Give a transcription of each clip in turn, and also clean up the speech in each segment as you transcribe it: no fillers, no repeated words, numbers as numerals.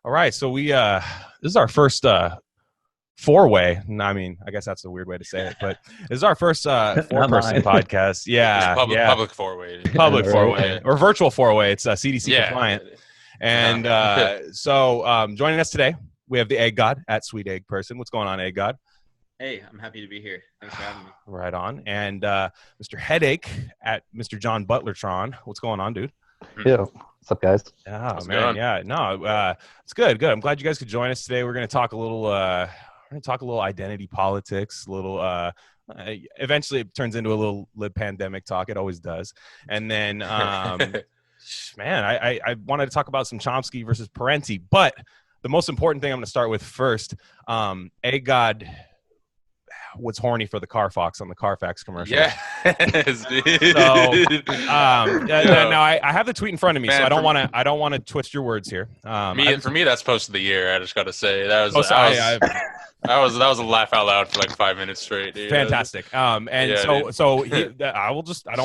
All right, so we this is our first four-way. I mean, I guess that's a weird way to say it, but this is our first four-person podcast. Yeah, Public four-way. Public four-way Yeah. or virtual four-way. It's CDC Yeah. compliant. And so joining us today, we have the Egg God at Sweet Egg Person. What's going on, Egg God? Hey, I'm happy to be here. Thanks for having me. Right on. And Mr. Headache at Mr. John Butlertron. What's going on, dude? Yeah. What's up, guys? Oh, man. Yeah. No, it's good. Good. I'm glad you guys could join us today. We're going to talk a little identity politics, a little eventually it turns into a little lib pandemic talk. It always does. And then man, I wanted to talk about some Chomsky versus Parenti, but the most important thing I'm going to start with first, Egg God was horny for the Carfax on the Carfax commercial. Yes, dude. So, now I have the tweet in front of me, so I don't want to twist your words here. For me, that's post of the year. I just got to say that was a laugh out loud for like 5 minutes straight. Dude. Fantastic. I don't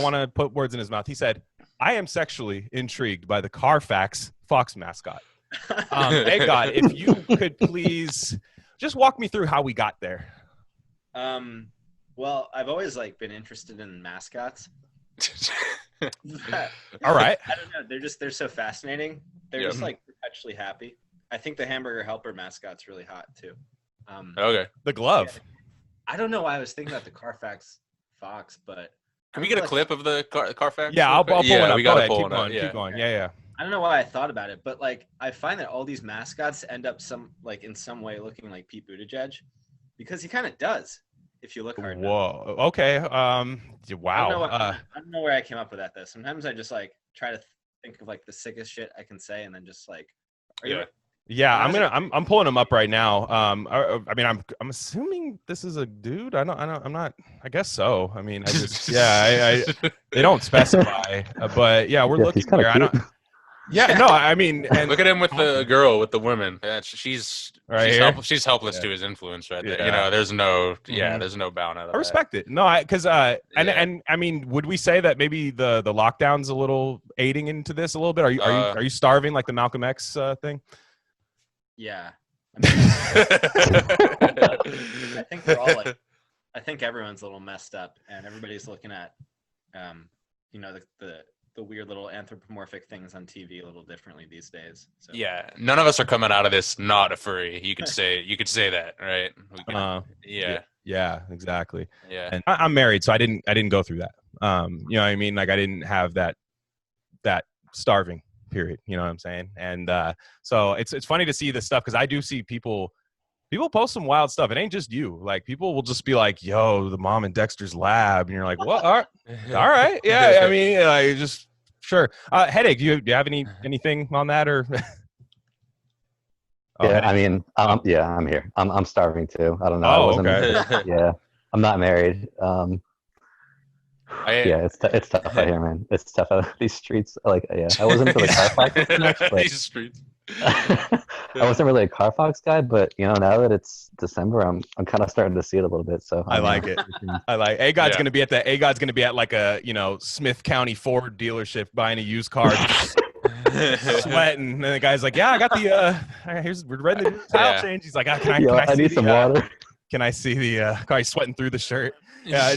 want to put words in his mouth. He said, "I am sexually intrigued by the Carfax Fox mascot." Hey God, if you could please just walk me through how we got there. Well, I've always been interested in mascots. All right. I don't know. They're so fascinating. They're just perpetually happy. I think the hamburger helper mascot's really hot too. Okay. The glove. Yeah. I don't know why I was thinking about the Carfax Fox, but can we get a clip of the Carfax? Yeah, I'll pull it up. We got to pull it. Keep going. Yeah. I don't know why I thought about it, but I find that all these mascots end up in some way looking like Pete Buttigieg, because he kind of does if you look hard enough. Whoa. Okay. Wow. I don't know where I came up with that though. Sometimes I just try to think of the sickest shit I can say, and then just Yeah, I'm pulling them up right now. I mean, I'm assuming this is a dude. I'm not. I guess so. I mean, I they don't specify, but yeah, we're looking here. I don't. Yeah, no, I mean, and look at him with the girl with the woman. She's helpless to his influence right there. You know, there's no bound out of that. I respect it. No, because and I mean, would we say that maybe the lockdown's a little aiding into this a little bit? Are you starving like the Malcolm X thing? Yeah. I think we're all I think everyone's a little messed up, and everybody's looking at the weird little anthropomorphic things on TV a little differently these days. So. Yeah, none of us are coming out of this not a furry. You could say that, right? Yeah, exactly. Yeah, and I'm married, so I didn't go through that. You know what I mean? I didn't have that starving period. You know what I'm saying? And so it's funny to see this stuff, because I do see people post some wild stuff. It ain't just you. People will just be like, "Yo, the mom in Dexter's lab," and you're like, "What? All right, yeah." I mean, just sure. Headache. Do you have anything on that or? I mean, I'm here. I'm starving too. I don't know. Okay. Yeah, I'm not married. It's tough out here, man. It's tough out these streets. I wasn't for the Carfax much, but these streets. I wasn't really a Carfax guy, but now that it's December, I'm kind of starting to see it a little bit. So I like it. I like A-God's gonna be at a Smith County Ford dealership buying a used car, sweating, and the guy's like, "Yeah, I got the we're ready to do the tile change." He's like, I need some water. Can I see the car? He's sweating through the shirt. Yeah.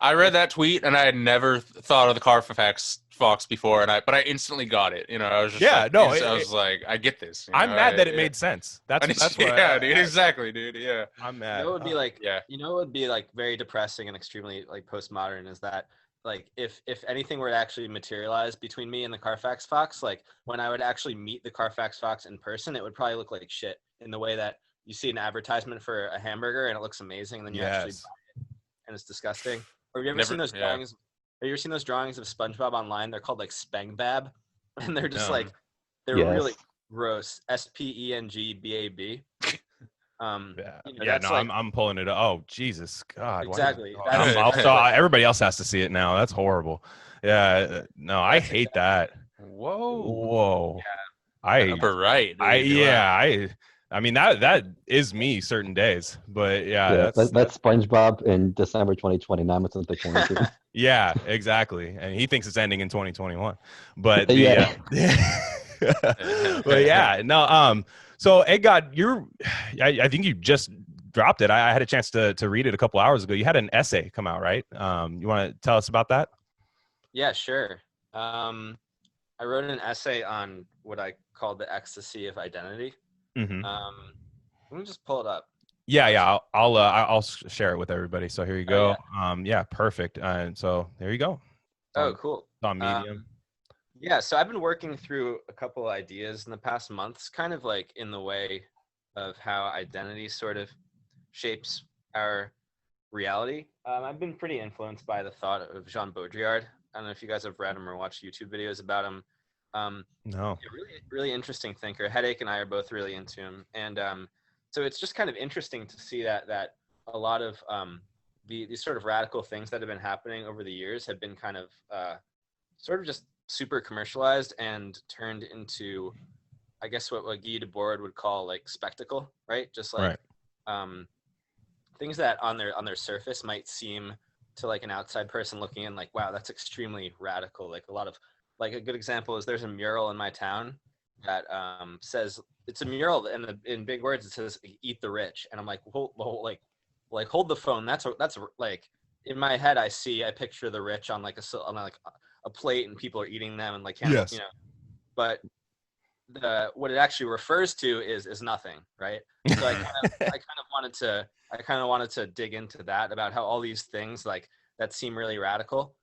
I read that tweet and I had never thought of the Carfax Fox before, but I instantly got it. I was just I was like, I get this. I'm mad that it made sense. That's what dude. Exactly, dude. Yeah. I'm mad. It would be it would be very depressing and extremely postmodern is that if anything were to actually materialize between me and the Carfax Fox, when I would actually meet the Carfax Fox in person, it would probably look like shit in the way that you see an advertisement for a hamburger and it looks amazing, and then you actually buy it and it's disgusting. Or have you ever seen those drawings? Have you ever seen those drawings of SpongeBob online? They're called Spengbab, and they're just they're really gross. SPENGBAB. I'm pulling it up. Oh Jesus God! Exactly. Everybody else has to see it now. That's horrible. Yeah. No, I hate that. Whoa. Yeah. Upper right. Dude. I mean that is me certain days, but that's SpongeBob in December 2020. Now it's something 22. Yeah, exactly. And he thinks it's ending in 2021, but But yeah, no. So Eggod, I think you just dropped it. I had a chance to read it a couple hours ago. You had an essay come out, right? You want to tell us about that? Yeah, sure. I wrote an essay on what I called the ecstasy of identity. Mm-hmm. Let me just pull it up. Yeah. I'll share it with everybody. So here you go. Oh, yeah, perfect. And so there you go. Cool. It's on Medium. Yeah, so I've been working through a couple of ideas in the past months, kind of like in the way of how identity sort of shapes our reality. I've been pretty influenced by the thought of Jean Baudrillard. I don't know if you guys have read him or watched YouTube videos about him. No. Really interesting thinker. Headache and I are both really into him, and so it's just kind of interesting to see that a lot of these sort of radical things that have been happening over the years have been kind of sort of just super commercialized and turned into, I guess, what Guy Debord would call like spectacle, right? Just like things that on their surface might seem to like an outside person looking in like, wow, that's extremely radical. Like a lot of, like a good example is there's a mural in my town that says, it's a mural and in big words it says "Eat the rich," and I'm like, well, like hold the phone. That's like in my head I picture the rich on like a plate and people are eating them and like yes. You know, but what it actually refers to is nothing, right? So I kind of wanted to dig into that about how all these things like that seem really radical,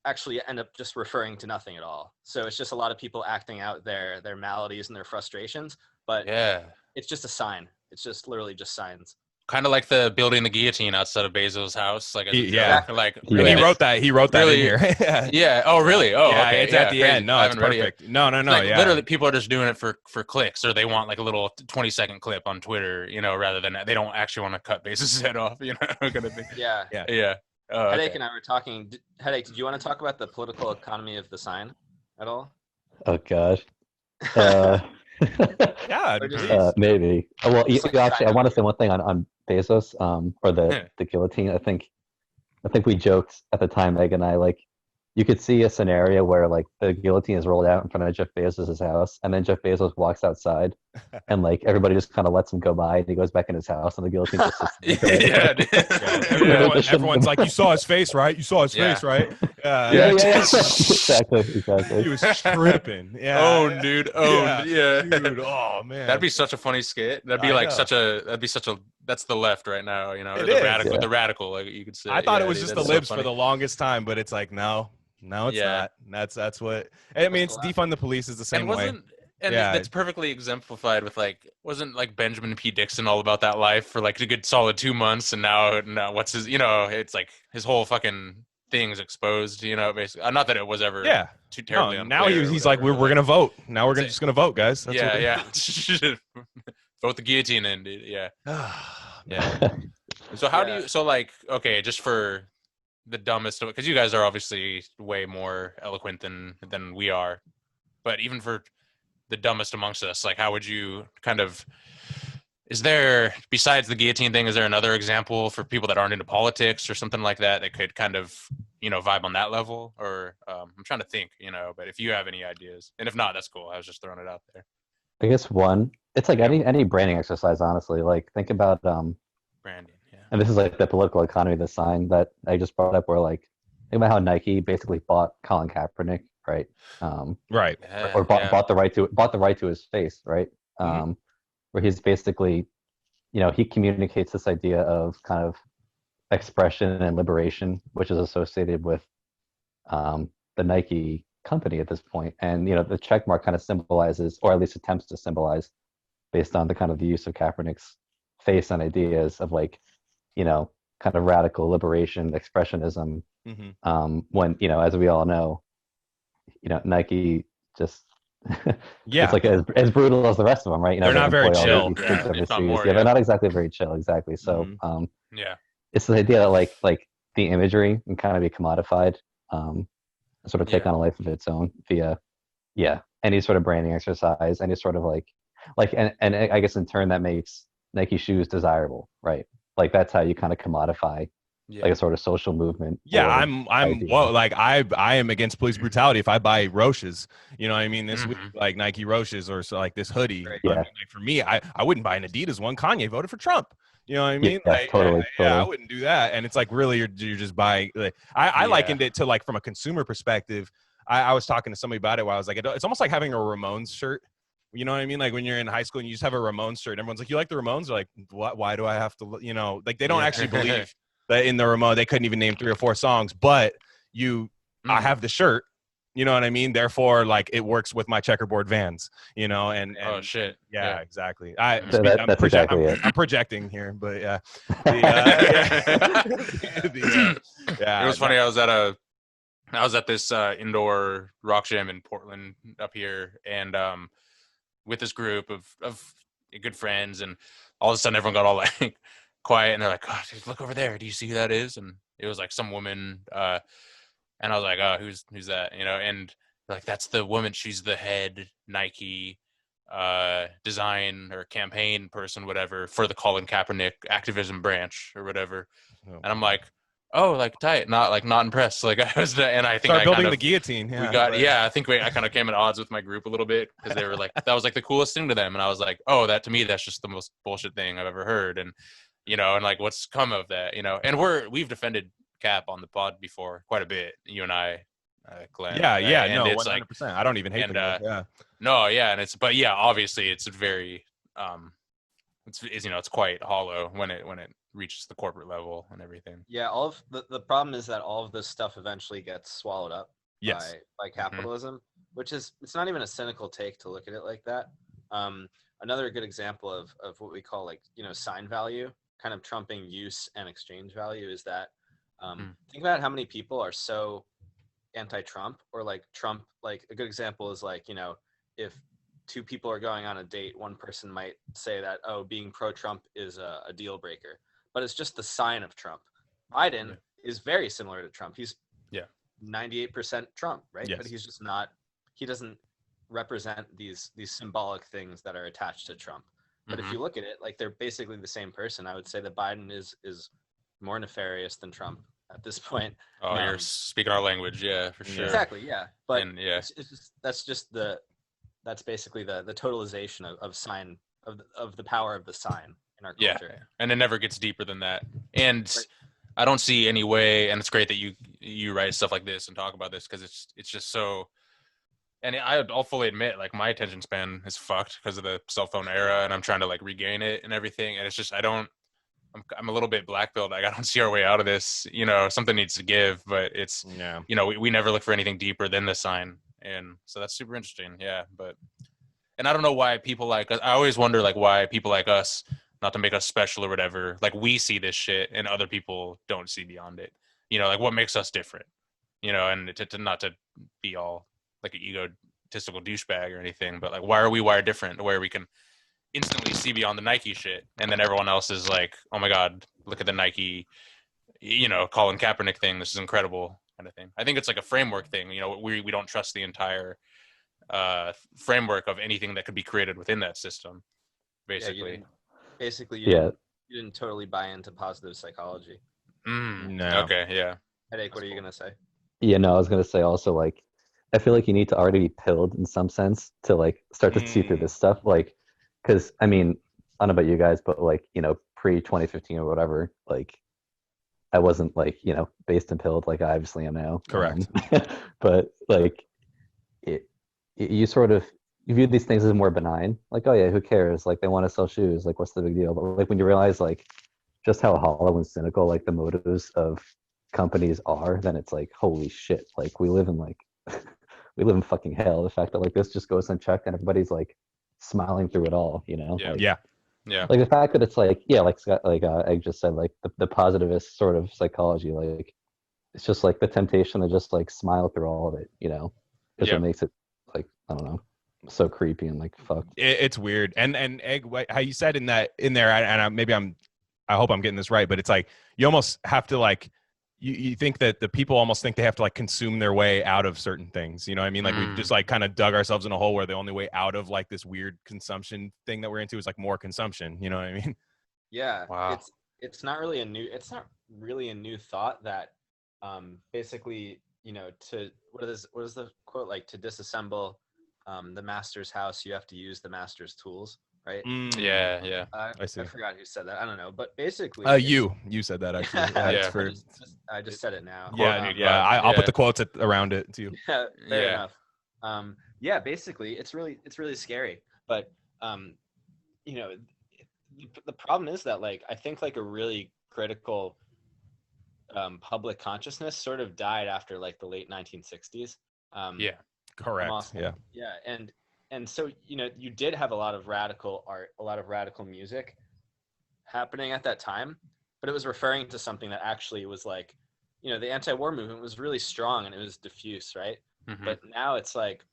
actually end up just referring to nothing at all. So it's just a lot of people acting out their maladies and their frustrations, but it's just a sign. It's just literally just signs. Kind of like the building the guillotine outside of Bezos' house, like exactly. like really, he wrote that. He wrote that really, in here. Yeah. Oh, really? Oh, yeah. Okay. It's at the end. No, it's perfect. No. Like, yeah. Literally, people are just doing it for clicks, or they want like a little 20-second clip on Twitter, you know, rather than they don't actually want to cut Bezos' head off, you know, kind of thing. Yeah. Oh, Headache and I were talking. Headache, did you want to talk about the political economy of the sign at all? Oh gosh. Yeah, maybe. Well, you actually, I want to say one thing on Bezos, or the guillotine. I think we joked at the time, Meg and I, like, you could see a scenario where like the guillotine is rolled out in front of Jeff Bezos' house, and then Jeff Bezos walks outside, and like everybody just kind of lets him go by, and he goes back in his house, and the guillotine just sits there. Everyone's like, "You saw his face, right? You saw his face, right?" Yeah. Exactly. He was tripping. Yeah. Owned, dude. Owned. Yeah. Dude. Oh man. That'd be such a funny skit. That'd be like that's the left right now, you know, or the radical, like you could say. I thought it was just the libs for the longest time, but it's like, no, it's not. That's what, I mean, it's defund the police is the same way. And that's perfectly exemplified with like, wasn't like Benjamin P. Dixon all about that life for like a good solid 2 months, and now what's his, you know, it's like his whole fucking thing's exposed, you know, basically. Not that it was ever too terribly unclear. Now he's like, we're gonna vote. Now we're just gonna vote, guys. That's vote the guillotine in, dude. Yeah. Yeah. So how do you, so like, okay, just for the dumbest, because you guys are obviously way more eloquent than we are, but even for the dumbest amongst us, like, how would you kind of, is there, besides the guillotine thing, is there another example for people that aren't into politics or something like that that could kind of, you know, vibe on that level? Or I'm trying to think, you know, but if you have any ideas, and if not, that's cool. I was just throwing it out there. I guess it's like any branding exercise, honestly. Like, think about branding, and this is like the political economy of the sign that I just brought up, where like, think about how Nike basically bought Colin Kaepernick, right? Right. Or bought the right to his face, right? Where he's basically, you know, he communicates this idea of kind of expression and liberation, which is associated with the Nike company at this point. And, you know, the check mark kind of symbolizes, or at least attempts to symbolize, based on the kind of the use of Kaepernick's face and ideas of like, you know, kind of radical liberation, expressionism. When, you know, as we all know, you know, Nike just it's like as brutal as the rest of them, right? You know, they're not very chill. They're not exactly very chill, exactly. So it's the idea that like the imagery can kind of be commodified, sort of take on a life of its own via any sort of branding exercise, any sort of like and I guess in turn that makes Nike shoes desirable, right? Like that's how you kind of commodify like a sort of social movement. Yeah, or I'm idea. well, like I am against police brutality. If I buy Roches, you know what I mean, this week, like Nike Roches or so, like this hoodie. Right. I Yeah. mean, like for me, I wouldn't buy an Adidas one. Kanye voted for Trump. You know what I mean? Yeah, Like, totally, yeah, I totally. wouldn't do that. And it's like really you're just buying. Like, I likened it to like from a consumer perspective. I was talking to somebody about it while I was like, it's almost like having a Ramones shirt. You know what I mean? Like when you're in high school and you just have a Ramones shirt, everyone's like, "You like the Ramones?" They're like, "What? Why do I have to?" You know, like they don't actually believe that in the Ramones they couldn't even name 3 or 4 songs. But I have the shirt. You know what I mean? Therefore, like it works with my checkerboard Vans. You know, and oh shit, yeah, exactly. So that's exactly it. I'm projecting here, but yeah, It was funny. I was at this indoor rock jam in Portland up here, and with this group of good friends, and all of a sudden everyone got all like quiet, and they're like, "God, dude, look over there. Do you see who that is?" And it was like some woman, and I was like, "Oh, who's that?" You know, and they're like, "That's the woman. She's the head Nike design or campaign person, whatever, for the Colin Kaepernick activism branch or whatever." And I'm like, oh, like tight, not impressed. Like I was, and I think start I building kind of, the guillotine. Yeah, we got, I think I kind of came at odds with my group a little bit because they were like, that was like the coolest thing to them, and I was like, oh, that to me, that's just the most bullshit thing I've ever heard, and you know, and like what's come of that, you know, and we've defended Cap on the pod before quite a bit, you and I, Glenn. Yeah, and no, it's 100%. like, I don't even hate and, the guy. Yeah, no, yeah, and but yeah, obviously it's very, it's you know, it's quite hollow when it reaches the corporate level and everything. Yeah, all of the problem is that all of this stuff eventually gets swallowed up by capitalism, which is, it's not even a cynical take to look at it like that. Another good example of what we call, like, you know, sign value, kind of trumping use and exchange value, is that think about how many people are so anti-Trump, or like Trump. Like a good example is, like, you know, if 2 people are going on a date, one person might say that, oh, being pro-Trump is a deal breaker, but it's just the sign of Trump. Biden is very similar to Trump. He's 98% Trump, right? Yes. But he's just not, he doesn't represent these symbolic things that are attached to Trump. But if you look at it, like, they're basically the same person. I would say that Biden is more nefarious than Trump at this point. Oh, you're speaking our language, yeah, for sure. Exactly, yeah. But and, it's just, that's basically the totalization of sign, of the power of the sign in our culture. Yeah, and it never gets deeper than that. And I don't see any way, and it's great that you write stuff like this and talk about this, because it's just so. And I'll fully admit, like, my attention span is fucked because of the cell phone era, and I'm trying to like regain it and everything. And it's just I'm a little bit black-pilled. Like, I don't see our way out of this. You know, something needs to give, but it's you know, we never look for anything deeper than the sign, and so that's super interesting. Yeah, and I don't know why people like us. I always wonder, like, why people like us, not to make us special or whatever, like, we see this shit and other people don't see beyond it. You know, like, what makes us different? You know, and to not to be all like an egotistical douchebag or anything, but like, why are we wired different, where we can instantly see beyond the Nike shit, and then everyone else is like, oh my god, look at the Nike, you know, Colin Kaepernick thing, this is incredible, kind of thing. I think it's like a framework thing. You know, we don't trust the entire framework of anything that could be created within that system, basically. You didn't totally buy into positive psychology. No. Okay, yeah. Headache, what are you gonna say? Yeah, no, I was gonna say also, like, I feel like you need to already be pilled in some sense to like start to see through this stuff. Like, because I mean, I don't know about you guys, but like, you know, pre 2015 or whatever, like, I wasn't like, you know, based and pilled like I obviously am now. Correct. But like, you sort of, you view these things as more benign. Like, oh yeah, who cares? Like, they want to sell shoes. Like, what's the big deal? But like, when you realize like just how hollow and cynical like the motives of companies are, then it's like, holy shit! Like, we live in like we live in fucking hell. The fact that like this just goes unchecked and everybody's like smiling through it all, you know? Yeah. Like, yeah. Like the fact that it's like, yeah, like Scott, like Egg just said, like the positivist sort of psychology, like it's just like the temptation to just like smile through all of it, you know? Is what makes it like, I don't know, so creepy and like fucked. It's weird. And Egg, how you said in there, and I hope I'm getting this right, but it's like you almost have to like, you think that the people almost think they have to like consume their way out of certain things. You know what I mean? Like we've just like kind of dug ourselves in a hole where the only way out of like this weird consumption thing that we're into is like more consumption. You know what I mean? Yeah. Wow. It's not really it's not really a new thought that basically, to what is the quote, like, to disassemble the master's house, you have to use the master's tools, right? Yeah. I see. I forgot who said that. I don't know, but basically, You said that actually. Yeah. For I just said it now. yeah, Quote, yeah. I'll put the quotes around it too. Yeah, fair Yeah. enough. Yeah, basically, it's really scary. But the problem is that, like, I think, like, a really critical public consciousness sort of died after, like, the late 1960s. Yeah. Correct. Also, yeah, and so you did have a lot of radical art, a lot of radical music happening at that time, but it was referring to something that actually was, like, the anti-war movement was really strong and it was diffuse, right? Mhm. But now it's like,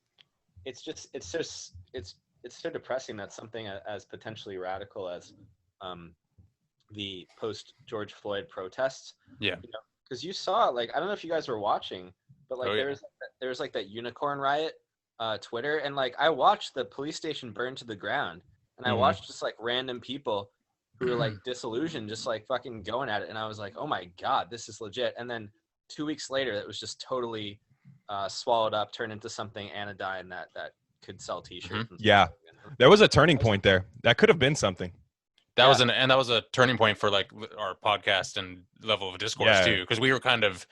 it's so depressing that something as potentially radical as the post George Floyd protests, Yeah. because you saw, like, I don't know if you guys were watching, but, like, Oh, yeah. there was like that unicorn riot Twitter, and, like, I watched the police station burn to the ground, and I Mhm. watched just, like, random people who were, like, disillusioned, just, like, fucking going at it, and I was like, oh my god, this is legit. And then 2 weeks later, it was just totally swallowed up, turned into something anodyne that could sell T-shirts. And Yeah. stuff. There was a turning point there. That could have been something. That was a turning point for, like, our podcast and level of discourse too, because we were kind of,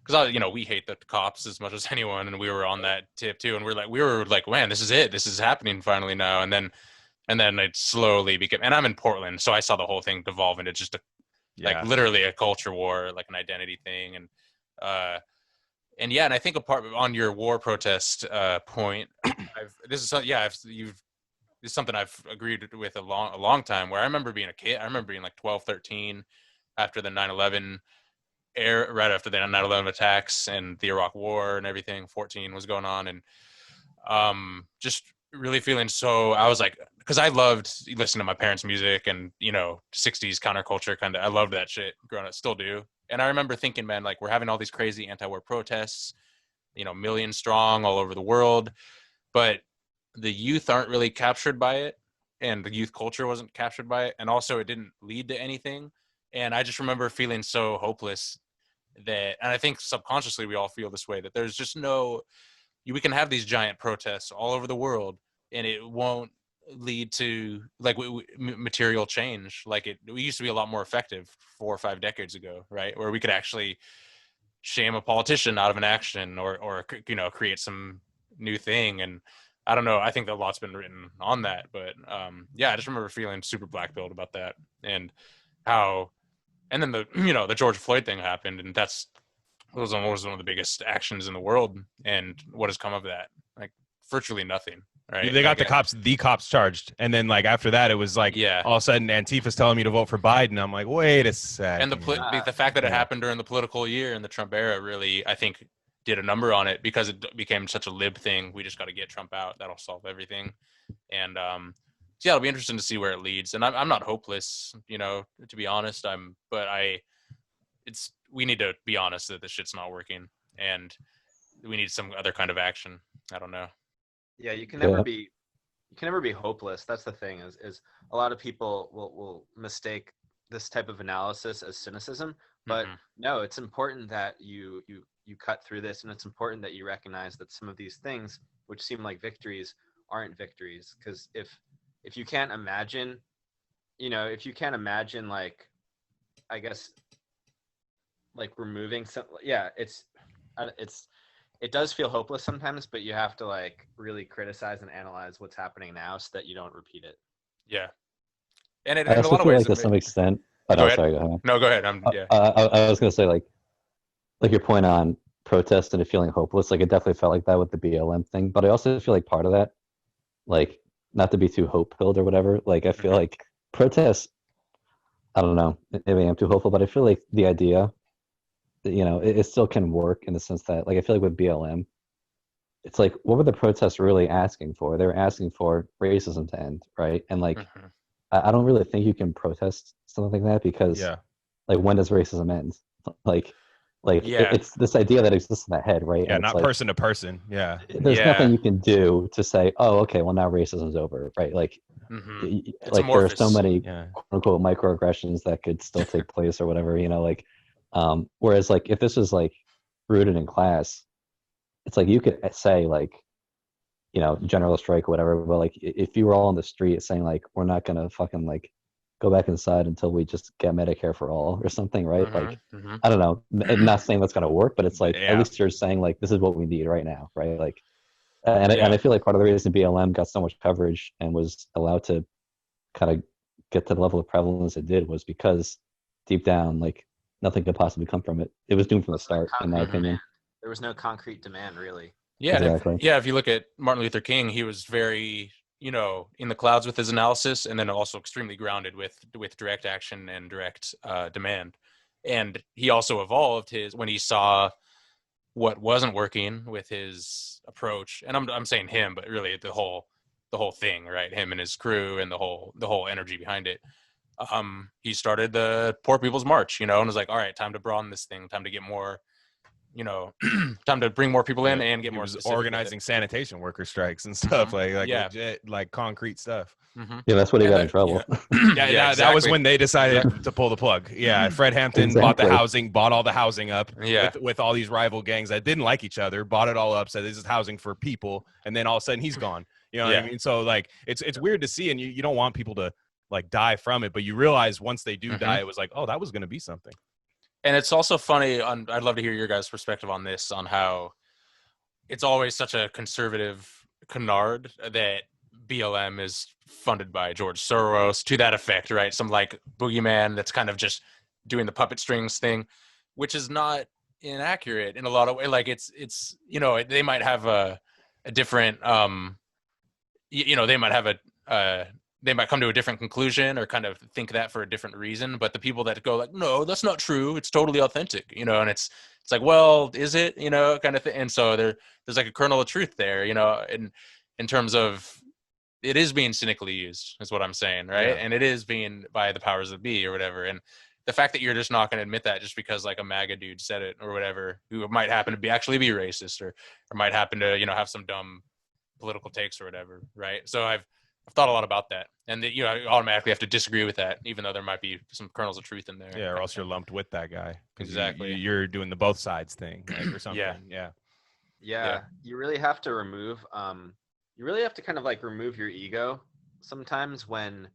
because we hate the cops as much as anyone, and we were on that tip too, and we were like, man, this is it, this is happening finally now, and then it slowly became, and I'm in Portland, so I saw the whole thing devolve into just like literally a culture war, like an identity thing, and I think a part on your war protest point, this is something I've agreed with a long time, where I remember being a kid. I remember being like 12, 13 after the 9/11 right after the 9/11 attacks and the Iraq War and everything. 14 was going on, and just really feeling so, I was like, because I loved listening to my parents' music and 60s counterculture kind of. I loved that shit growing up, still do. And I remember thinking, man, like, we're having all these crazy anti-war protests, millions strong all over the world, but the youth aren't really captured by it, and the youth culture wasn't captured by it, and also it didn't lead to anything. And I just remember feeling so hopeless and I think subconsciously we all feel this way, that there's just we can have these giant protests all over the world, and it won't lead to, like, material change. Like, we used to be a lot more effective 4 or 5 decades ago, right? Where we could actually shame a politician out of an action, or create some new thing. And I don't know, I think a lot's been written on that, but I just remember feeling super black-pilled about that, and then the George Floyd thing happened, and that was one of the biggest actions in the world. And what has come of that? Like, virtually nothing, right? They got the cops charged, and then, like, after that, it was like, all of a sudden Antifa's telling me to vote for Biden. I'm like, wait a second. And the fact that it happened during the political year in the Trump era really, I think, did a number on it, because it became such a lib thing. We just got to get Trump out. That'll solve everything. And it'll be interesting to see where it leads. And I'm not hopeless, to be honest. We need to be honest that this shit's not working, and we need some other kind of action. I don't know. Yeah, you can never be hopeless. That's the thing, is a lot of people will mistake this type of analysis as cynicism, but no, it's important that you cut through this, and it's important that you recognize that some of these things, which seem like victories, aren't victories. Because if you can't imagine, like, I guess, like, removing some, it does feel hopeless sometimes, but you have to, like, really criticize and analyze what's happening now so that you don't repeat it. Yeah. And in I a lot of feel ways, like, to some extent. Go ahead. Sorry, go ahead. No, go ahead. I was gonna say, like your point on protest and it feeling hopeless. Like, it definitely felt like that with the BLM thing, but I also feel like part of that, like, not to be too hope-filled or whatever. Like, I feel like protests, I don't know, maybe I'm too hopeful, but I feel like the idea that, it still can work, in the sense that, like, I feel like with BLM, it's like, what were the protests really asking for? They were asking for racism to end, right? And, like, I don't really think you can protest something like that, because like, when does racism end? It's this idea that exists in the head, right? Yeah, and not like, person to person. Yeah. There's nothing you can do to say, oh, okay, well, now racism's over, right? Like, like, there are so many quote unquote microaggressions that could still take place or whatever, like, Whereas like if this was like rooted in class, it's like you could say like, general strike or whatever, but like if you were all on the street saying like we're not gonna fucking like go back inside until we just get Medicare for all or something, right? Like I don't know, not saying that's gonna work, but it's like at least you're saying like this is what we need right now, right? Like, and I feel like part of the reason BLM got so much coverage and was allowed to kind of get to the level of prevalence it did was because deep down, like nothing could possibly come from it. It was doomed from the start, in my opinion. There was no concrete demand, really. Yeah, exactly. If you look at Martin Luther King, he was very, in the clouds with his analysis, and then also extremely grounded with direct action and direct demand. And he also evolved when he saw what wasn't working with his approach. And I'm saying him, but really the whole thing, right? Him and his crew and the whole energy behind it. He started the Poor People's March, and was like, all right, time to broaden this thing, time to get more. Time to bring more people in and get more organizing sanitation worker strikes and stuff legit, like concrete stuff. Yeah, that's when he got in trouble. Exactly. That was when they decided to pull the plug. Yeah, Fred Hampton bought all the housing up with all these rival gangs that didn't like each other, bought it all up, said this is housing for people, and then all of a sudden he's gone. You know what I mean? So like it's weird to see, and you don't want people to like die from it, but you realize once they do die, it was like, oh, that was going to be something. And it's also funny, I'd love to hear your guys' perspective on this, on how it's always such a conservative canard that BLM is funded by George Soros, to that effect, right? Some like boogeyman that's kind of just doing the puppet strings thing, which is not inaccurate in a lot of ways. Like it's they might have a different, they might have they might come to a different conclusion or kind of think that for a different reason. But the people that go like, no, that's not true, it's totally authentic, and it's like, well, is it, kind of thing. And so there's like a kernel of truth there, in terms of it is being cynically used, is what I'm saying, right? Yeah. And it is being by the powers that be or whatever. And the fact that you're just not going to admit that just because like a MAGA dude said it or whatever, who might happen to actually be racist or might happen to, have some dumb political takes or whatever, right? So I've thought a lot about that, and that, I automatically have to disagree with that, even though there might be some kernels of truth in there. Yeah, or else you're lumped with that guy. Exactly. You're doing the both sides thing, or something. Yeah. You really have to remove. You really have to kind of like remove your ego sometimes when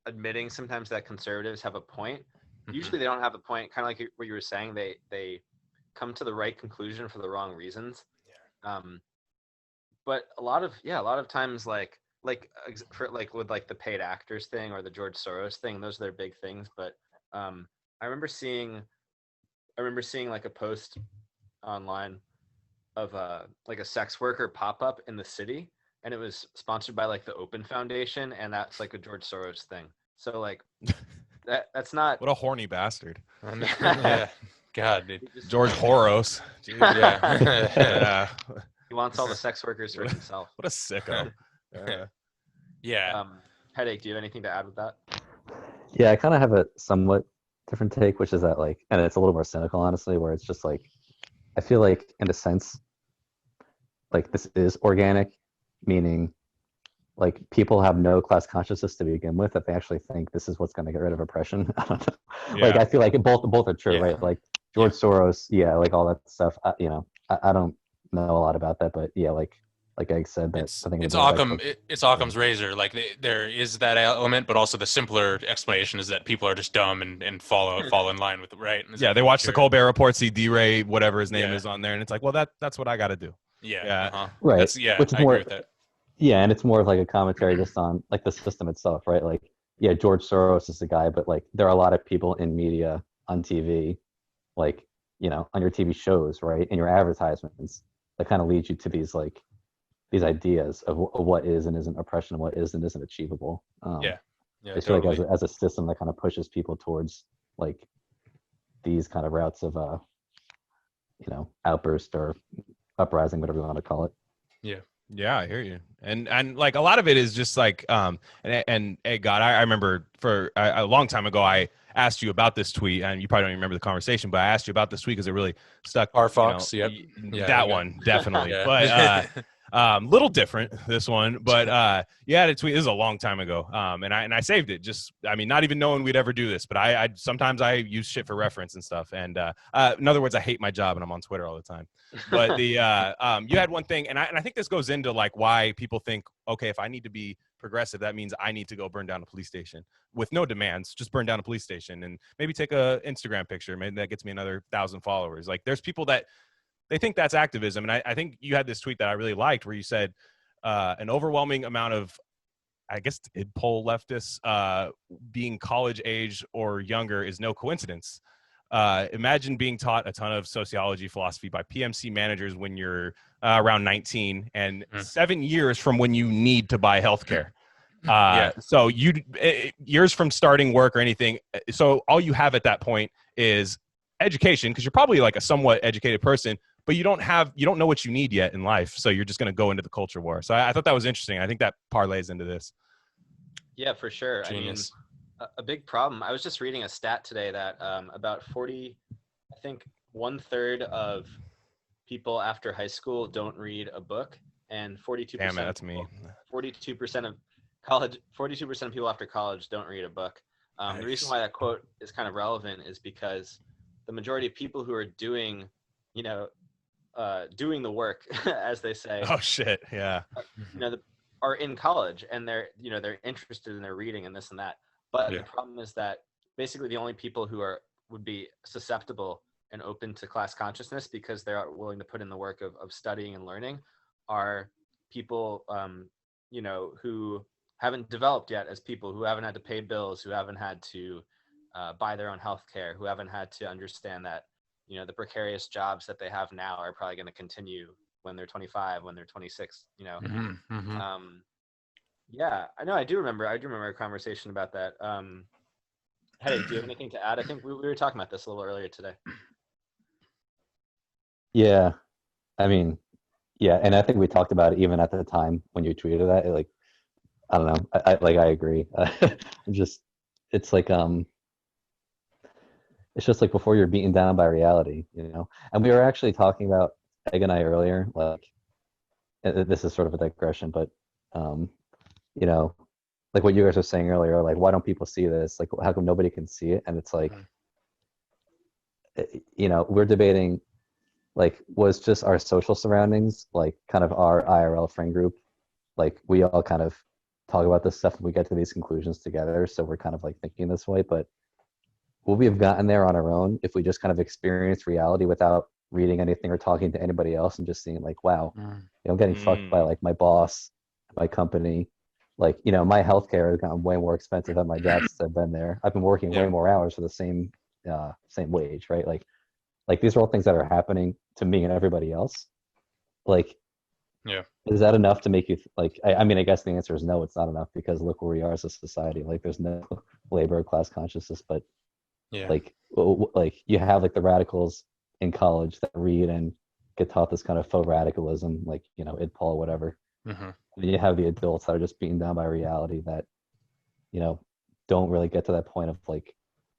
admitting sometimes that conservatives have a point. Usually they don't have a point. Kind of like what you were saying, they come to the right conclusion for the wrong reasons. Yeah. But a lot of times like for like with like the paid actors thing or the George Soros thing, those are their big things. But I remember seeing like a post online of like a sex worker pop up in the city, and it was sponsored by like the Open Foundation, and that's like a George Soros thing. So like that's not what a horny bastard. Yeah. God, dude. George Soros. Yeah. He wants all the sex workers for himself. What a sicko. Yeah. Headache, do you have anything to add with that? Yeah, I kind of have a somewhat different take, which is that like, and it's a little more cynical, honestly, where it's just like, I feel like in a sense, like this is organic, meaning like people have no class consciousness to begin with, that they actually think this is what's going to get rid of oppression. I don't know. Yeah. Like I feel like both are true, right? Like George Soros, like all that stuff. I don't know a lot about that, but like Egg said, that it's Occam's razor. Like there is that element, but also the simpler explanation is that people are just dumb and fall in line with it, right? They watch the Colbert Report, see D-Ray, whatever his name is on there, and it's like, well, that's what I got to do. Yeah. Right. Which is more, I agree with that. Yeah, and it's more of like a commentary just on like the system itself, right? Like, George Soros is the guy, but like there are a lot of people in media, on TV, like, on your TV shows, right? In your advertisements that kind of lead you to these ideas of what is and isn't oppression, what is and isn't achievable. I feel totally. Like as a system that kind of pushes people towards like these kind of routes of outburst or uprising, whatever you want to call it. Yeah, I hear you. And like a lot of it is just like and hey, God, I remember for a long time ago I asked you about this tweet, and you probably don't even remember the conversation, but I asked you about this tweet because it really stuck. Carfax, that one definitely. But Little different this one, but you had a tweet. This is a long time ago, and I saved it. Just, I mean, not even knowing we'd ever do this, but I sometimes I use shit for reference and stuff. And in other words, I hate my job and I'm on Twitter all the time. But the you had one thing, and I think this goes into like why people think, okay, if I need to be progressive, that means I need to go burn down a police station with no demands, just burn down a police station and maybe take a Instagram picture. Maybe that gets me another 1,000 followers. Like, there's people that they think that's activism. And I think you had this tweet that I really liked where you said an overwhelming amount of, I guess, poll leftists being college age or younger is no coincidence. Imagine being taught a ton of sociology, philosophy by PMC managers when you're around 19 and 7 years from when you need to buy healthcare. So years from starting work or anything. So all you have at that point is education, because you're probably like a somewhat educated person, but you don't know what you need yet in life. So you're just going to go into the culture war. So I thought that was interesting. I think that parlays into this. Yeah, for sure. Genius. I mean, a big problem. I was just reading a stat today that about 40, I think 1/3 of people after high school don't read a book, and 42%. Damn it, that's me. 42% of college, 42% of people after college don't read a book. Nice. The reason why that quote is kind of relevant is because the majority of people who are doing, doing the work, as they say. Oh shit, yeah. Are in college, and they're interested in their reading and this and that. But the problem is that basically the only people who would be susceptible and open to class consciousness because they're willing to put in the work of studying and learning are people, who haven't developed yet as people, who haven't had to pay bills, who haven't had to buy their own health care, who haven't had to understand that, the precarious jobs that they have now are probably going to continue when they're 25, when they're 26, Yeah, I know. I do remember a conversation about that. Hey, do you have anything to add? I think we were talking about this a little earlier today. Yeah, I mean, yeah, and I think we talked about it even at the time when you tweeted that. Like, I don't know. I agree. It's like it's just like before you're beaten down by reality, And we were actually talking about Egg and I earlier. Like, this is sort of a digression, but like what you guys were saying earlier, like, why don't people see this? Like, how come nobody can see it? And it's like, we're debating, like, was just our social surroundings, like, kind of our IRL friend group, like, we all kind of talk about this stuff and we get to these conclusions together. So we're kind of like thinking this way, but would we have gotten there on our own if we just kind of experienced reality without reading anything or talking to anybody else and just seeing like, wow, I'm getting fucked by like my boss, my company, like, my healthcare has gotten way more expensive at my job since I've been there. I've been working way more hours for the same wage, right? Like these are all things that are happening to me and everybody else. Like, is that enough to make you like? I mean, I guess the answer is no. It's not enough, because look where we are as a society. Like, there's no labor class consciousness, but like you have like the radicals in college that read and get taught this kind of faux radicalism, like, id Paul, whatever. And you have the adults that are just beaten down by reality that, don't really get to that point of like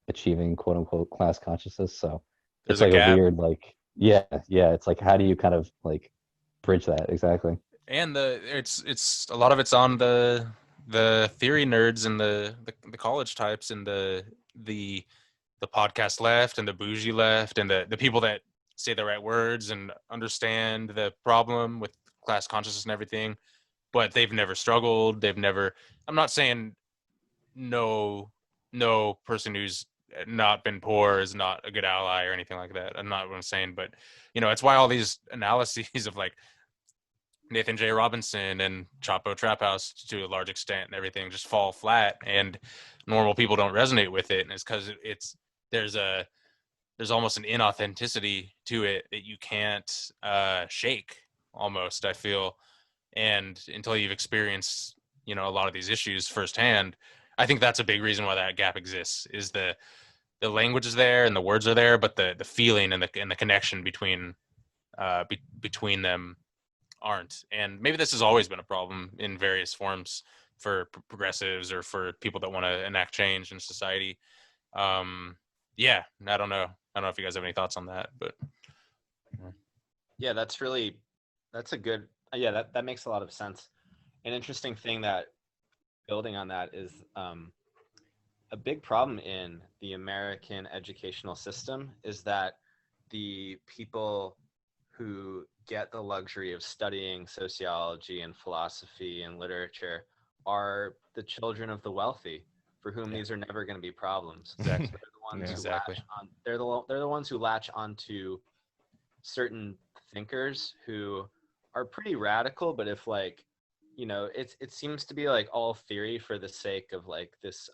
achieving quote unquote class consciousness. So There's it's like a a weird, like, it's like, how do you kind of like bridge that? Exactly. And it's a lot of it's on the theory nerds and the college types and the podcast left and the bougie left and the people that say the right words and understand the problem with class consciousness and everything, but they've never struggled. I'm not saying no person who's not been poor is not a good ally or anything like that. I'm not what I'm saying, but it's why all these analyses of like Nathan J. Robinson and Chapo Trap House to a large extent and everything just fall flat, and normal people don't resonate with it. And it's because there's almost an inauthenticity to it that you can't shake almost, I feel. And until you've experienced, a lot of these issues firsthand, I think that's a big reason why that gap exists, is the language is there and the words are there, but the feeling and the connection between them aren't. And maybe this has always been a problem in various forms for progressives or for people that want to enact change in society. I don't know if you guys have any thoughts on that, but yeah, that's a good Yeah, that makes a lot of sense. An interesting thing that building on that is a big problem in the American educational system is that the people who get the luxury of studying sociology and philosophy and literature are the children of the wealthy, for whom these are never going to be problems. Exactly. So they're the ones Yeah. who Exactly. latch on. They're the ones who latch onto certain thinkers who are pretty radical, but if like, it seems to be like all theory for the sake of like this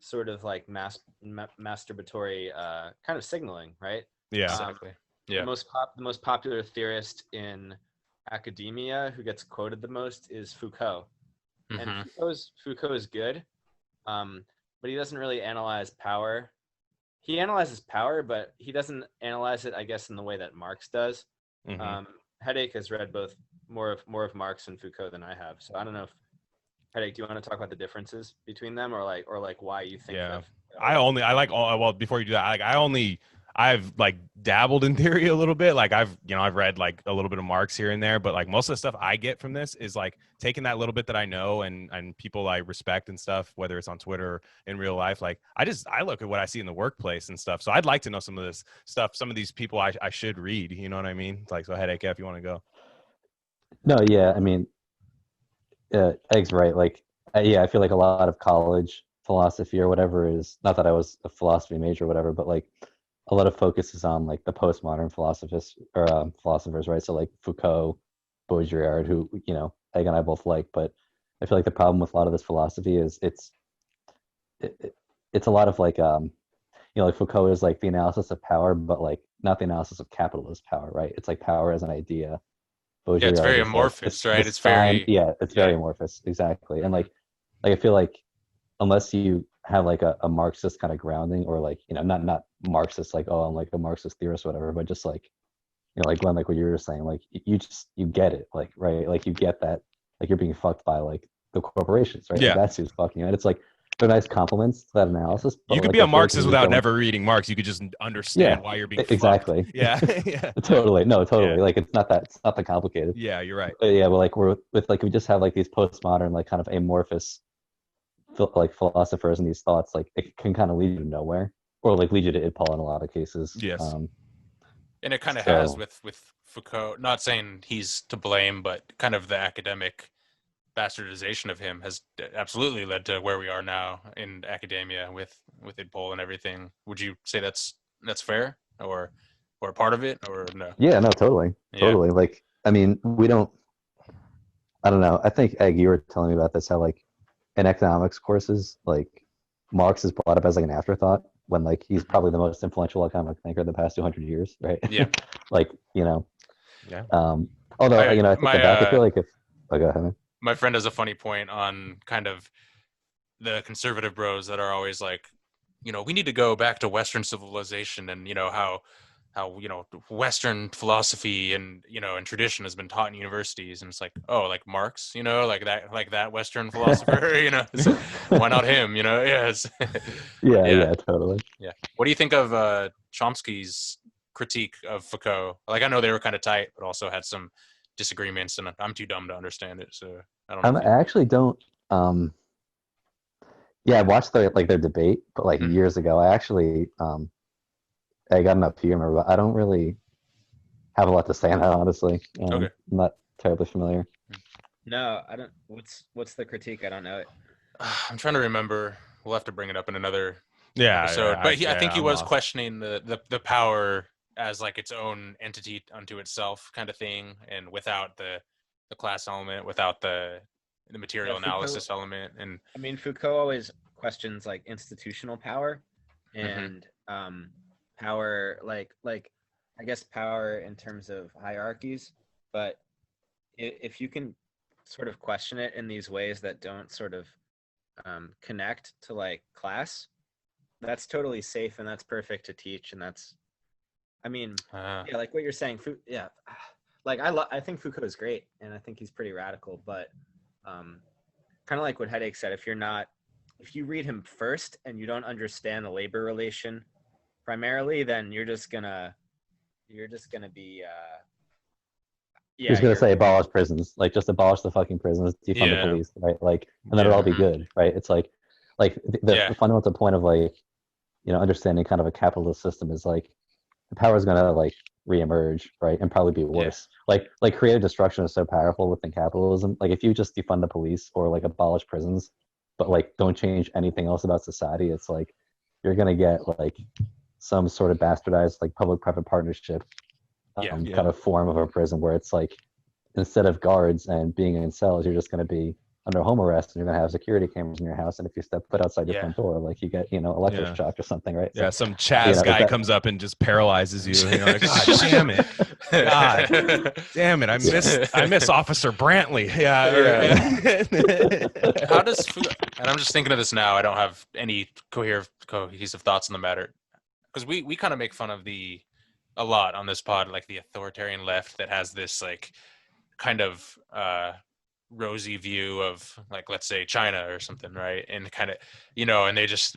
sort of like masturbatory kind of signaling, right? Yeah. Exactly. The Yeah. the most popular theorist in academia who gets quoted the most is Foucault, and Hmm. Foucault is good, but he doesn't really analyze power. He analyzes power, but he doesn't analyze it, I guess, in the way that Marx does. Hmm. Um, Headache has read both more of Marx and Foucault than I have, so I don't know if Headache. Do you want to talk about the differences between them, or like why you think Yeah. that? I like all, well, before you do that, I've like dabbled in theory a little bit. Like I've read like a little bit of Marx here and there, but like most of the stuff I get from this is like taking that little bit that I know and people I respect and stuff, whether it's on Twitter or in real life. Like I look at what I see in the workplace and stuff. So I'd like to know some of this stuff, some of these people I should read, you know what I mean? Like, so Headache, if you want to go. No, yeah, I mean, Egg's right. Like, yeah, I feel like a lot of college philosophy or whatever is not that I was a philosophy major or whatever, but like a lot of focus is on like the postmodern philosophers, right? So like Foucault, Baudrillard, who Egg and I both like, but I feel like the problem with a lot of this philosophy is it's a lot of like like Foucault is like the analysis of power, but like not the analysis of capitalist power, right? It's like power as an idea. Yeah. It's Baudrillard very is like amorphous, right? the It's sign. very, Yeah, it's yeah. very amorphous, exactly. And Hmm. like I feel like unless you have like a Marxist kind of grounding, or like not Marxist like, oh, I'm like a Marxist theorist or whatever, but just like like Glenn, like what you were saying, like you get it, like, right, like you get that, like you're being fucked by like the corporations, right? Like Yeah. that's who's fucking you. And it's like they're nice compliments to that analysis, but You could like be a I feel like Marxist when you without go in, never reading Marx. You could just understand yeah, why you're being fucked. exactly. Yeah. Yeah. Yeah. Totally, no, Yeah. totally, like it's not that complicated. Yeah. You're right. Yeah, but like we're with like we just have like these postmodern like kind of amorphous like philosophers and these thoughts, like it can kind of lead you to nowhere, or like lead you to IPOL in a lot of cases. Yes. And it kind of has So with Foucault. Not saying he's to blame, but kind of the academic bastardization of him has absolutely led to where we are now in academia with IDPOL and everything. Would you say that's fair, or part of it, or no? yeah, no, totally, Yeah. totally. Like, I mean, I don't know. I think Egg, you were telling me about this, how like in economics courses, like Marx is brought up as like an afterthought when like he's Mhm. probably the most influential economic thinker of the past 200 years, right? Yeah. Like, Yeah. although, I I think my back, I feel like if, oh, go ahead, man. my friend has a funny point on kind of the conservative bros that are always like, we need to go back to Western civilization, and how Western philosophy and tradition has been taught in universities, and it's like, oh, like Marx, like that Western philosopher, so why not him, yes. But Yeah, yeah. yeah, totally. Yeah. What do you think of Chomsky's critique of Foucault? Like, I know they were kind of tight, but also had some disagreements, and I'm too dumb to understand it, so I don't know if I you. actually don't. Um, yeah, I watched their debate, but like Mhm. years ago. I got enough to remember, but I don't really have a lot to say on that, honestly. Okay. I'm not terribly familiar. No, I don't. What's the critique? I don't know it. I'm trying to remember. We'll have to bring it up in another Yeah. episode. But I think he I'm was lost. questioning the power as like its own entity unto itself, kind of thing, and without the class element, without the Yeah, material Foucault. analysis element, and I mean, Foucault always questions like institutional power mhm. and power, like I guess power in terms of hierarchies. But if you can sort of question it in these ways that don't sort of connect to like class, that's totally safe and that's perfect to teach. And that's, I mean, uh, yeah, like what you're saying. Yeah, like I think Foucault is great and I think he's pretty radical, but um, kind of like what Headache said, if you read him first and you don't understand the labor relation primarily, then you're just gonna be Yeah, Who's gonna you're say abolish prisons? Like just abolish the fucking prisons, defund the Yeah. police, right? Like, and then it'll all be Mhm. good, right? It's like the fundamental point of like, understanding kind of a capitalist system is like the power is gonna like reemerge, right, and probably be worse. Like creative destruction is so powerful within capitalism. Like if you just defund the police or like abolish prisons, but like don't change anything else about society, it's like you're gonna get like some sort of bastardized like public-private partnership kind of form of a prison where it's like instead of guards and being in cells, you're just going to be under home arrest and you're going to have security cameras in your house. And if you step foot outside your front door, like you get, electroshock or something, right? Yeah, So, some Chaz guy comes up and just paralyzes you. Like, God damn it. God damn it. I miss Officer Brantley. Yeah. How does food, and I'm just thinking of this now, I don't have any cohesive thoughts on the matter. Because we kind of make fun of a lot on this pod, like the authoritarian left that has this like kind of rosy view of like, let's say China or something, right? And kind of, and they just,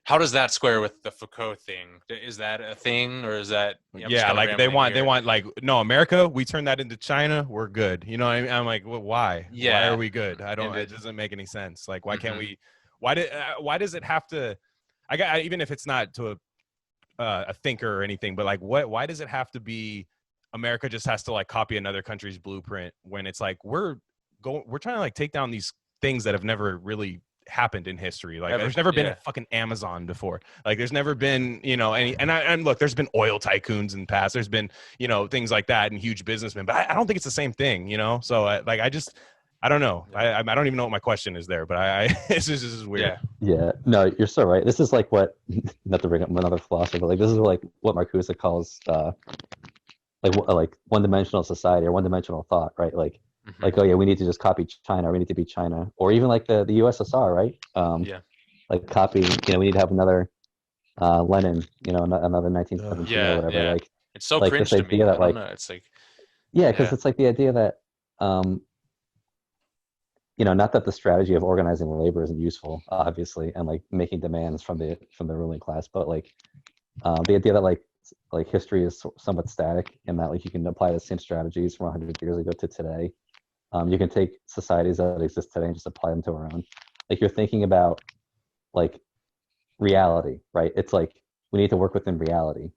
how does that square with the Foucault thing? Is that a thing, or is that? Yeah, like they want like, no, America, we turn that into China, we're good. You know what I mean? I'm like, well, why? Yeah. Why are we good? It doesn't make any sense. Like, why can't we? Why does it have to? Even if it's not to a thinker or anything, but like, why does it have to be? America just has to like copy another country's blueprint when it's like we're trying to like take down these things that have never really happened in history. Like there's never been a fucking Amazon before. Like there's never been, any, and look, there's been oil tycoons in the past. There's been, things like that and huge businessmen, but I don't think it's the same thing, So I don't know. I don't even know what my question is there, but this is weird. Yeah. No, you're so right. This is like what, not to bring up another philosopher, but like this is like what Marcuse calls like one-dimensional society or one-dimensional thought, right? Like, oh yeah, we need to just copy China, or we need to be China, or even like the USSR, right? Like copy, we need to have another Lenin, another 1917 or whatever. Yeah. Like it's so like cringe this to me. idea that like, It's like, because it's like the idea that not that the strategy of organizing labor isn't useful, obviously, and like making demands from the ruling class, but like the idea that like history is somewhat static and that like you can apply the same strategies from 100 years ago to today. You can take societies that exist today and just apply them to our own. Like you're thinking about like reality, right? It's like we need to work within reality.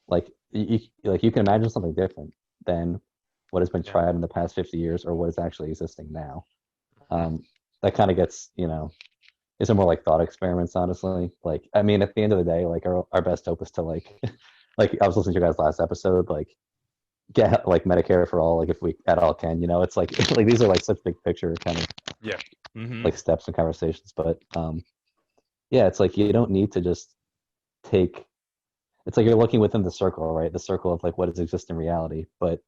Like you can imagine something different than what has been tried in the past 50 years or what is actually existing now. That kind of gets, is it more like thought experiments, honestly? Like, I mean, at the end of the day, like our best hope is to like, like I was listening to your guys' last episode, like get like Medicare for all, like if we at all can, it's like like these are like such big picture kind of like steps and conversations. But it's like you don't need to just take. It's like you're looking within the circle, right? The circle of like what does exist in reality, but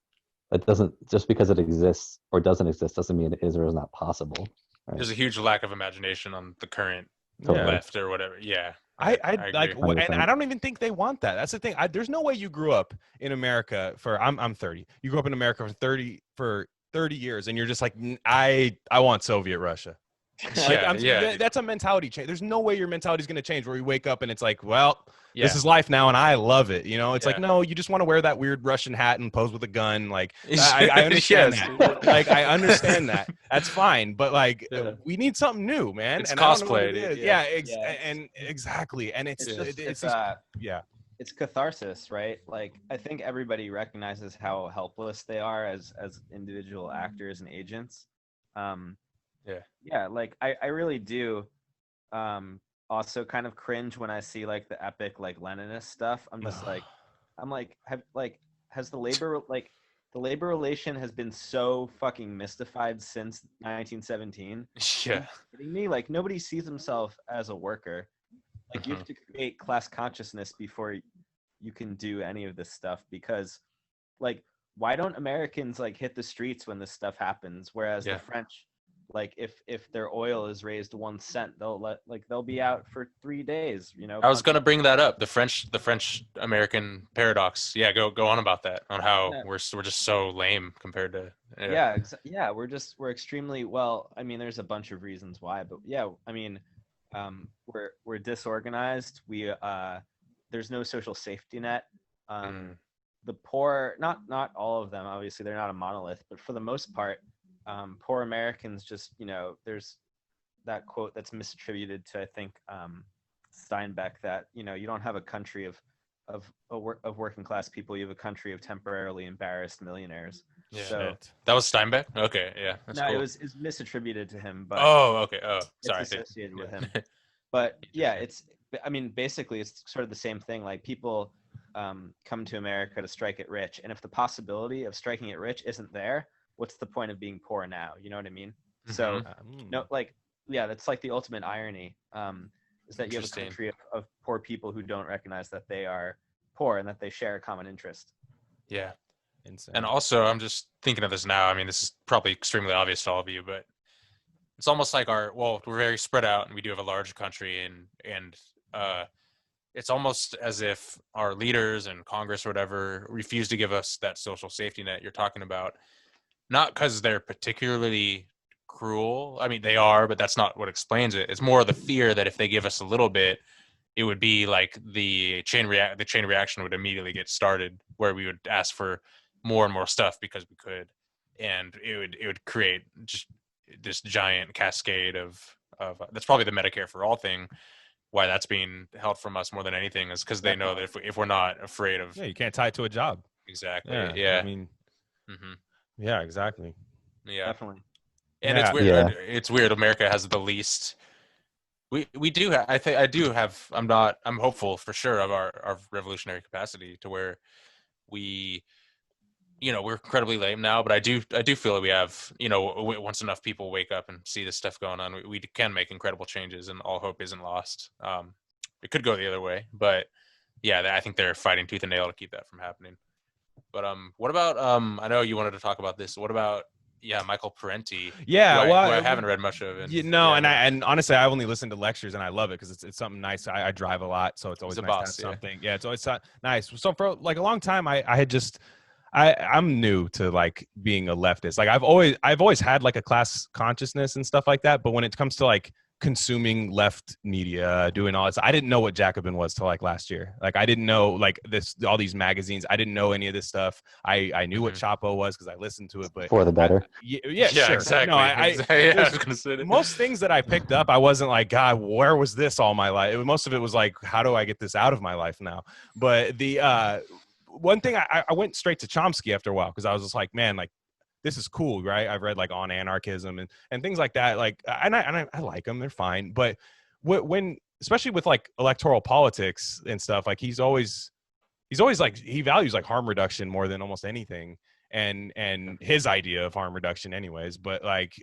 it doesn't just because it exists or doesn't exist doesn't mean it is or is not possible. Right? There's a huge lack of imagination on the current left or whatever. Yeah. I like, 100%. And I don't even think they want that. That's the thing. There's no way you grew up in America I'm 30. You grew up in America for 30 years, and you're just like, I want Soviet Russia. Like, that's a mentality change. There's no way your mentality is going to change where you wake up and it's like, well, this is life now and I love it. It's like, no, you just want to wear that weird Russian hat and pose with a gun. Like, I understand that. Like, I understand that. That's fine. But like, we need something new, man. It's and cosplay. And exactly. And it's catharsis, right? Like, I think everybody recognizes how helpless they are as individual actors and agents. Like I really do also kind of cringe when I see like the epic like Leninist stuff. I'm just like has the labor relation has been so fucking mystified since 1917. Yeah. Are you kidding me? Like nobody sees himself as a worker. Like you have to create class consciousness before you can do any of this stuff, because like why don't Americans like hit the streets when this stuff happens, whereas the French, like if their oil is raised 1 cent, they'll be out for 3 days. I was gonna bring that up. The French American paradox. Yeah, go on about that. On how we're just so lame compared to. We're extremely well. I mean, there's a bunch of reasons why, but I mean, we're disorganized. There's no social safety net. the poor, not all of them, obviously they're not a monolith, but for the most part, poor Americans just, there's that quote that's misattributed to, I think, Steinbeck, that, you don't have a country of working class people, you have a country of temporarily embarrassed millionaires. Yeah. So that was Steinbeck. Okay, yeah, that's no, cool. it's misattributed to him, but Oh, okay. Oh, sorry. it's associated with him. But yeah, basically it's sort of the same thing. Like, people come to America to strike it rich, and if the possibility of striking it rich isn't there, what's the point of being poor now? You know what I mean? So no, like, yeah, that's like the ultimate irony, is that you have a country of poor people who don't recognize that they are poor and that they share a common interest. Yeah. Insane. And also, I'm just thinking of this now. I mean, this is probably extremely obvious to all of you, but it's almost like we're very spread out, and we do have a large country, and it's almost as if our leaders and Congress or whatever refuse to give us that social safety net you're talking about, not because they're particularly cruel. I mean, they are, but that's not what explains it. It's more the fear that if they give us a little bit, it would be like the chain reaction would immediately get started, where we would ask for more and more stuff because we could, and it would create just this giant cascade of that's probably the Medicare for all thing, why that's being held from us more than anything, is because they know that if we're not afraid of, you can't tie it to a job. Exactly. Yeah. I mean, yeah, exactly. Yeah, definitely. And it's weird. Yeah. It's weird. America has the least. We do. I'm hopeful for sure of our revolutionary capacity, to where we're incredibly lame now, but I do feel that we have, once enough people wake up and see this stuff going on, we can make incredible changes, and all hope isn't lost. It could go the other way, but yeah, I think they're fighting tooth and nail to keep that from happening. But what about I know you wanted to talk about this. What about Michael Parenti? Yeah, who I haven't read much of. And honestly, I only listen to lectures, and I love it because it's something nice. I drive a lot, so it's always nice to have something. Yeah, it's always nice. So for like a long time, I'm new to like being a leftist. Like I've always had like a class consciousness and stuff like that. But when it comes to like consuming left media, doing all this, I didn't know what Jacobin was till like last year. Like I didn't know like all these magazines. I didn't know any of this stuff. I knew what Chapo was because I listened to it, but for the better. Yeah, sure. Exactly. No, I was gonna say that. Most things that I picked up, I wasn't like, God, where was this all my life? Most of it was like, how do I get this out of my life now? But the one thing I went straight to Chomsky after a while, because I was just like, man, like this is cool, right? I've read like On Anarchism and things like that. Like, and I like them; they're fine. But when especially with like electoral politics and stuff, like he's always like, he values like harm reduction more than almost anything, and his idea of harm reduction, anyways. But like.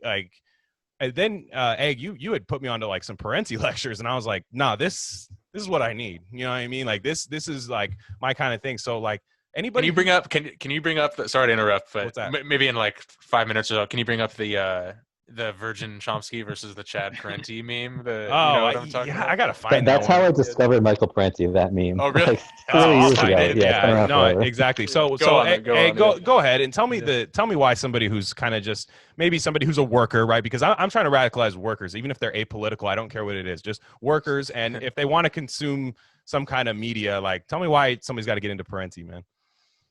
And then Egg, you had put me onto like some Parenti lectures, and I was like, nah, this is what I need. You know what I mean? Like this is like my kind of thing. So like anybody, can you bring up sorry to interrupt, but maybe in like 5 minutes or so, can you bring up the Virgin Chomsky versus the Chad Parenti meme? You know what I'm talking about? I gotta find that's that how I discovered Michael Parenti, that meme. Oh, really? Like 4 years ago. Yeah, no, exactly. So go ahead and tell me why somebody who's kind of just maybe somebody who's a worker, right? Because I'm trying to radicalize workers, even if they're apolitical. I don't care what it is, just workers. And if they want to consume some kind of media, like tell me why somebody's got to get into Parenti, man.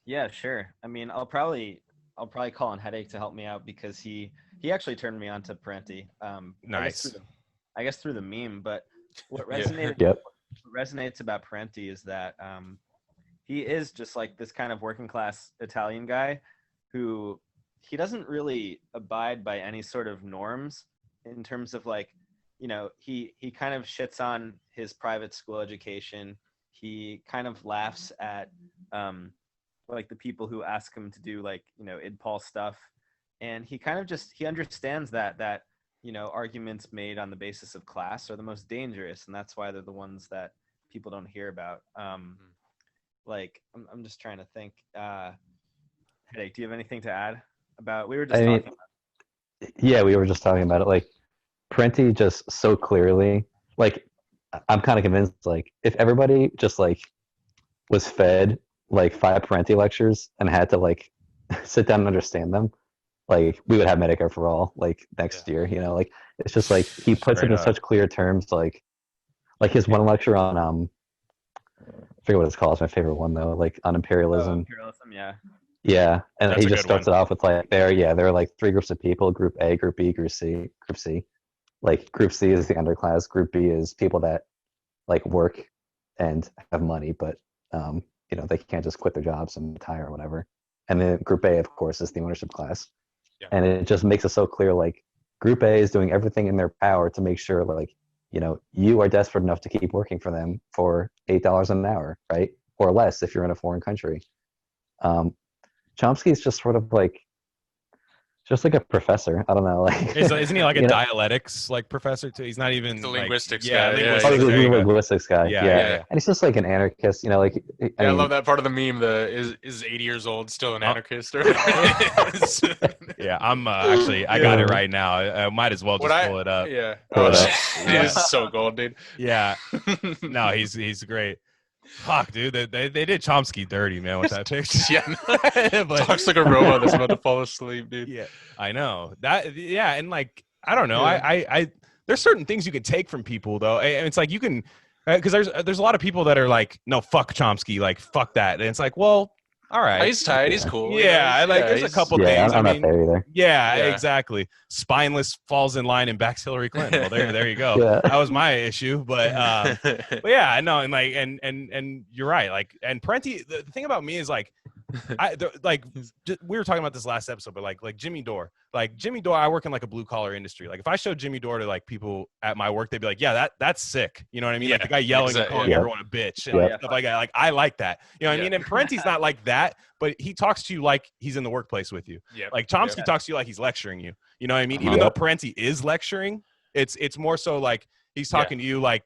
Yeah, sure. I mean, I'll probably call on Headache to help me out, because he actually turned me on to Parenti. Nice. I guess through the meme, but what resonated what resonates about Parenti is that he is just like this kind of working class Italian guy who he doesn't really abide by any sort of norms in terms of like, he kind of shits on his private school education. He kind of laughs at like the people who ask him to do like, IdPol stuff. And he kind of he understands that arguments made on the basis of class are the most dangerous. And that's why they're the ones that people don't hear about. Like, I'm just trying to think. Headache, do you have anything to add about, we were just talking about it. Yeah, we were just talking about it. Like, Parenti just so clearly, like, I'm kind of convinced, like, if everybody just, like, was fed, like, 5 Parenti lectures and had to, like, sit down and understand them, like, we would have Medicare for all, like, next year, like, it's just, like, he puts it in such clear terms, like his one lecture on, forget what it's called. It's my favorite one though. Like on imperialism. Imperialism, yeah. Yeah, and That's he a just good starts one. it off with like there are like three groups of people: Group A, Group B, Group C. Group C. Like Group C is the underclass. Group B is people that like work and have money, but they can't just quit their jobs and retire or whatever. And then Group A, of course, is the ownership class. Yeah. And it just makes it so clear, like Group A is doing everything in their power to make sure, like, you are desperate enough to keep working for them for $8 an hour, right? Or less if you're in a foreign country. Chomsky is just sort of like, just like a professor. I don't know. Like, Isn't he like a dialectics like professor too? He's not even The like, linguistics yeah, guy. linguistics. Oh, There he's you a go. linguistics guy. Yeah, Yeah. yeah, yeah. And he's just like an anarchist, like, I love that part of the meme. Is 80 years old still an anarchist? Or Yeah, I'm actually. I got it right now. I might as well just pull it up. Yeah. Pull it up. It is so gold, dude. Yeah. No, he's great. Fuck, dude. They did Chomsky dirty, man, with that picture. Yeah. But, Talks like a robot that's about to fall asleep, dude. yeah, I know that. Yeah, and like I don't know. Yeah. I there's certain things you can take from people though, and it's like you can because there's a lot of people that are like, no, fuck Chomsky, like fuck that, and it's like, well, all right. He's tight. He's cool. Yeah, there's a couple things. I'm I not mean, there either. yeah, Yeah. exactly. Spineless falls in line and backs Hillary Clinton. Well, there you go. Yeah. That was my issue, but yeah, I know, and like, and you're right. Like, and Parenti, the thing about me is like, we were talking about this last episode, but like Jimmy Dore, I work in like a blue collar industry. Like if I showed Jimmy Dore to like people at my work, they'd be like, yeah, that's sick. You know what I mean? Like the guy yelling and calling everyone a bitch and stuff like that. Like I like that. You know what I mean? And Parenti's not like that, but he talks to you like he's in the workplace with you. Yeah. Like Chomsky talks to you like he's lecturing you. You know what I mean? Even though Parenti is lecturing, it's more so like he's talking to you like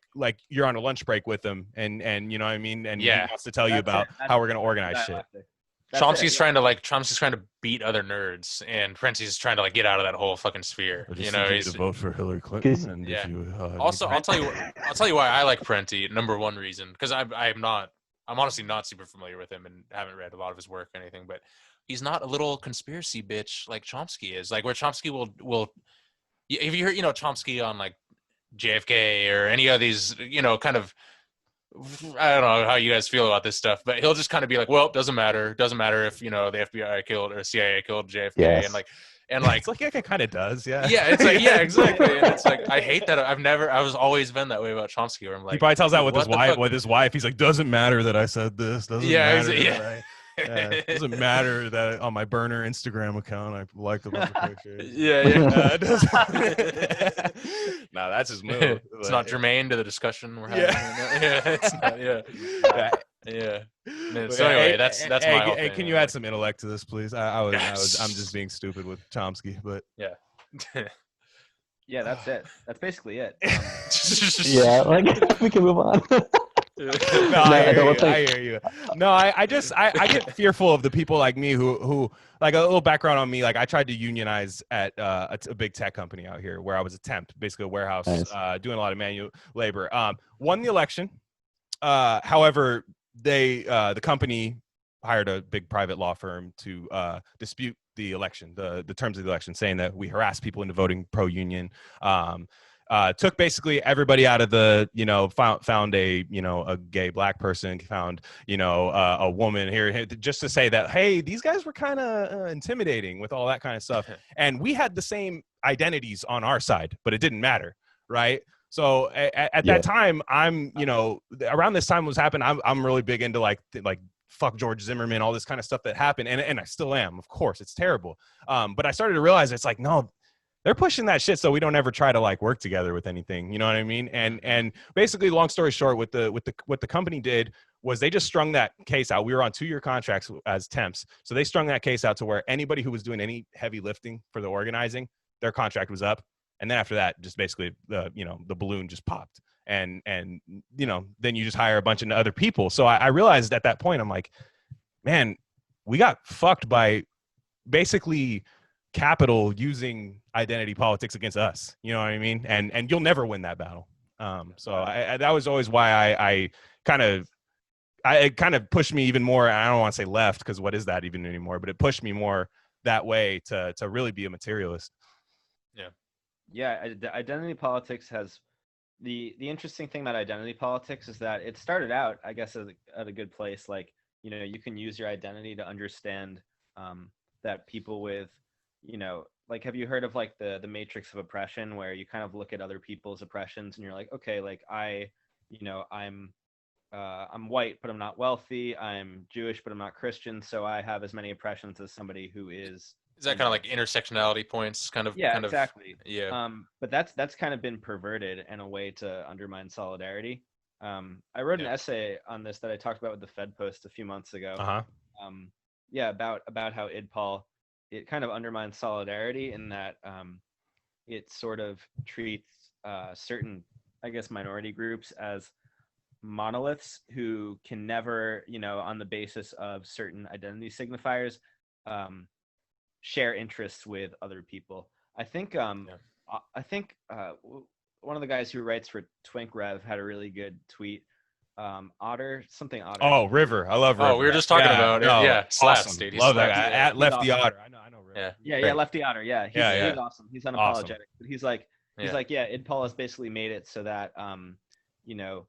you're on a lunch break with him, and you know what I mean? And he wants to tell you about how we're gonna organize shit. Chomsky's trying to beat other nerds, and Parenti's trying to like get out of that whole fucking sphere. He's to vote for Hillary Clinton. And if you, also, I'll tell you why I like Parenti. Number one reason, because I'm honestly not super familiar with him and haven't read a lot of his work or anything, but he's not a little conspiracy bitch like Chomsky is. Like where Chomsky will if you heard Chomsky on like JFK or any of these kind of, I don't know how you guys feel about this stuff, but he'll just kind of be like, well, doesn't matter if the FBI killed or CIA killed JFK. And like it's like it kind of does, yeah. Yeah, it's like exactly. And it's like I hate that. I was always been that way about Chomsky. Where I'm like, he probably tells that with his wife. With his wife, he's like, doesn't matter that I said this. Doesn't matter. It doesn't matter that on my burner Instagram account I liked a bunch of pictures. It doesn't. No, that's his move. It's not germane to the discussion we're having. It's not. So anyway, that's my whole thing. Can you add some intellect to this, please? I'm just being stupid with Chomsky, but yeah. Yeah, that's it. That's basically it. Yeah, like we can move on. No, I hear you. No, I get fearful of the people like me who like a little background on me. Like I tried to unionize at a big tech company out here where I was a temp, basically a warehouse, doing a lot of manual labor. Won the election. However, the company hired a big private law firm to dispute the election, the terms of the election, saying that we harassed people into voting pro-union. Took basically everybody out of the, found a gay black person, found, a woman here just to say that, hey, these guys were kind of intimidating with all that kind of stuff. And we had the same identities on our side, but it didn't matter. Right. So at that time, I'm, around this time was happening. I'm really big into like fuck George Zimmerman, all this kind of stuff that happened. And I still am, of course, it's terrible. But I started to realize it's like, no, they're pushing that shit so we don't ever try to like work together with anything. You know what I mean? And basically, long story short, what the company did was they just strung that case out. We were on 2-year contracts as temps. So they strung that case out to where anybody who was doing any heavy lifting for the organizing, their contract was up. And then after that, just basically the balloon just popped. And then you just hire a bunch of other people. So I realized at that point, I'm like, man, we got fucked by basically capital using identity politics against us. You know what I mean? And you'll never win that battle. So that was always why I kind of pushed me even more. I don't want to say left, because what is that even anymore? But it pushed me more that way to really be a materialist. Yeah, identity politics has the interesting thing about identity politics is that it started out, I guess, at a good place. Like, you know, you can use your identity to understand that people with, you know, like, have you heard of like the matrix of oppression, where you kind of look at other people's oppressions and you're like, okay, like I'm white, but I'm not wealthy. I'm Jewish, but I'm not Christian. So I have as many oppressions as somebody who is. Is that kind of like intersectionality points? Yeah, exactly. Yeah. But that's kind of been perverted in a way to undermine solidarity. I wrote an essay on this that I talked about with the Fed Post a few months ago. Yeah, about how IDPOL, it kind of undermines solidarity in that it sort of treats certain, I guess, minority groups as monoliths who can never, you know, on the basis of certain identity signifiers, share interests with other people. I think one of the guys who writes for Twink Rev had a really good tweet. Otter. Oh, River. I love River. Oh, we were just talking about it. Yeah, slaps, awesome. dude. Love that guy. Yeah, At Lefty awesome. Otter. I know River. Yeah, Lefty Otter. Yeah, he's awesome. He's unapologetic. Awesome. But he's like, IDPOL has basically made it so that you know,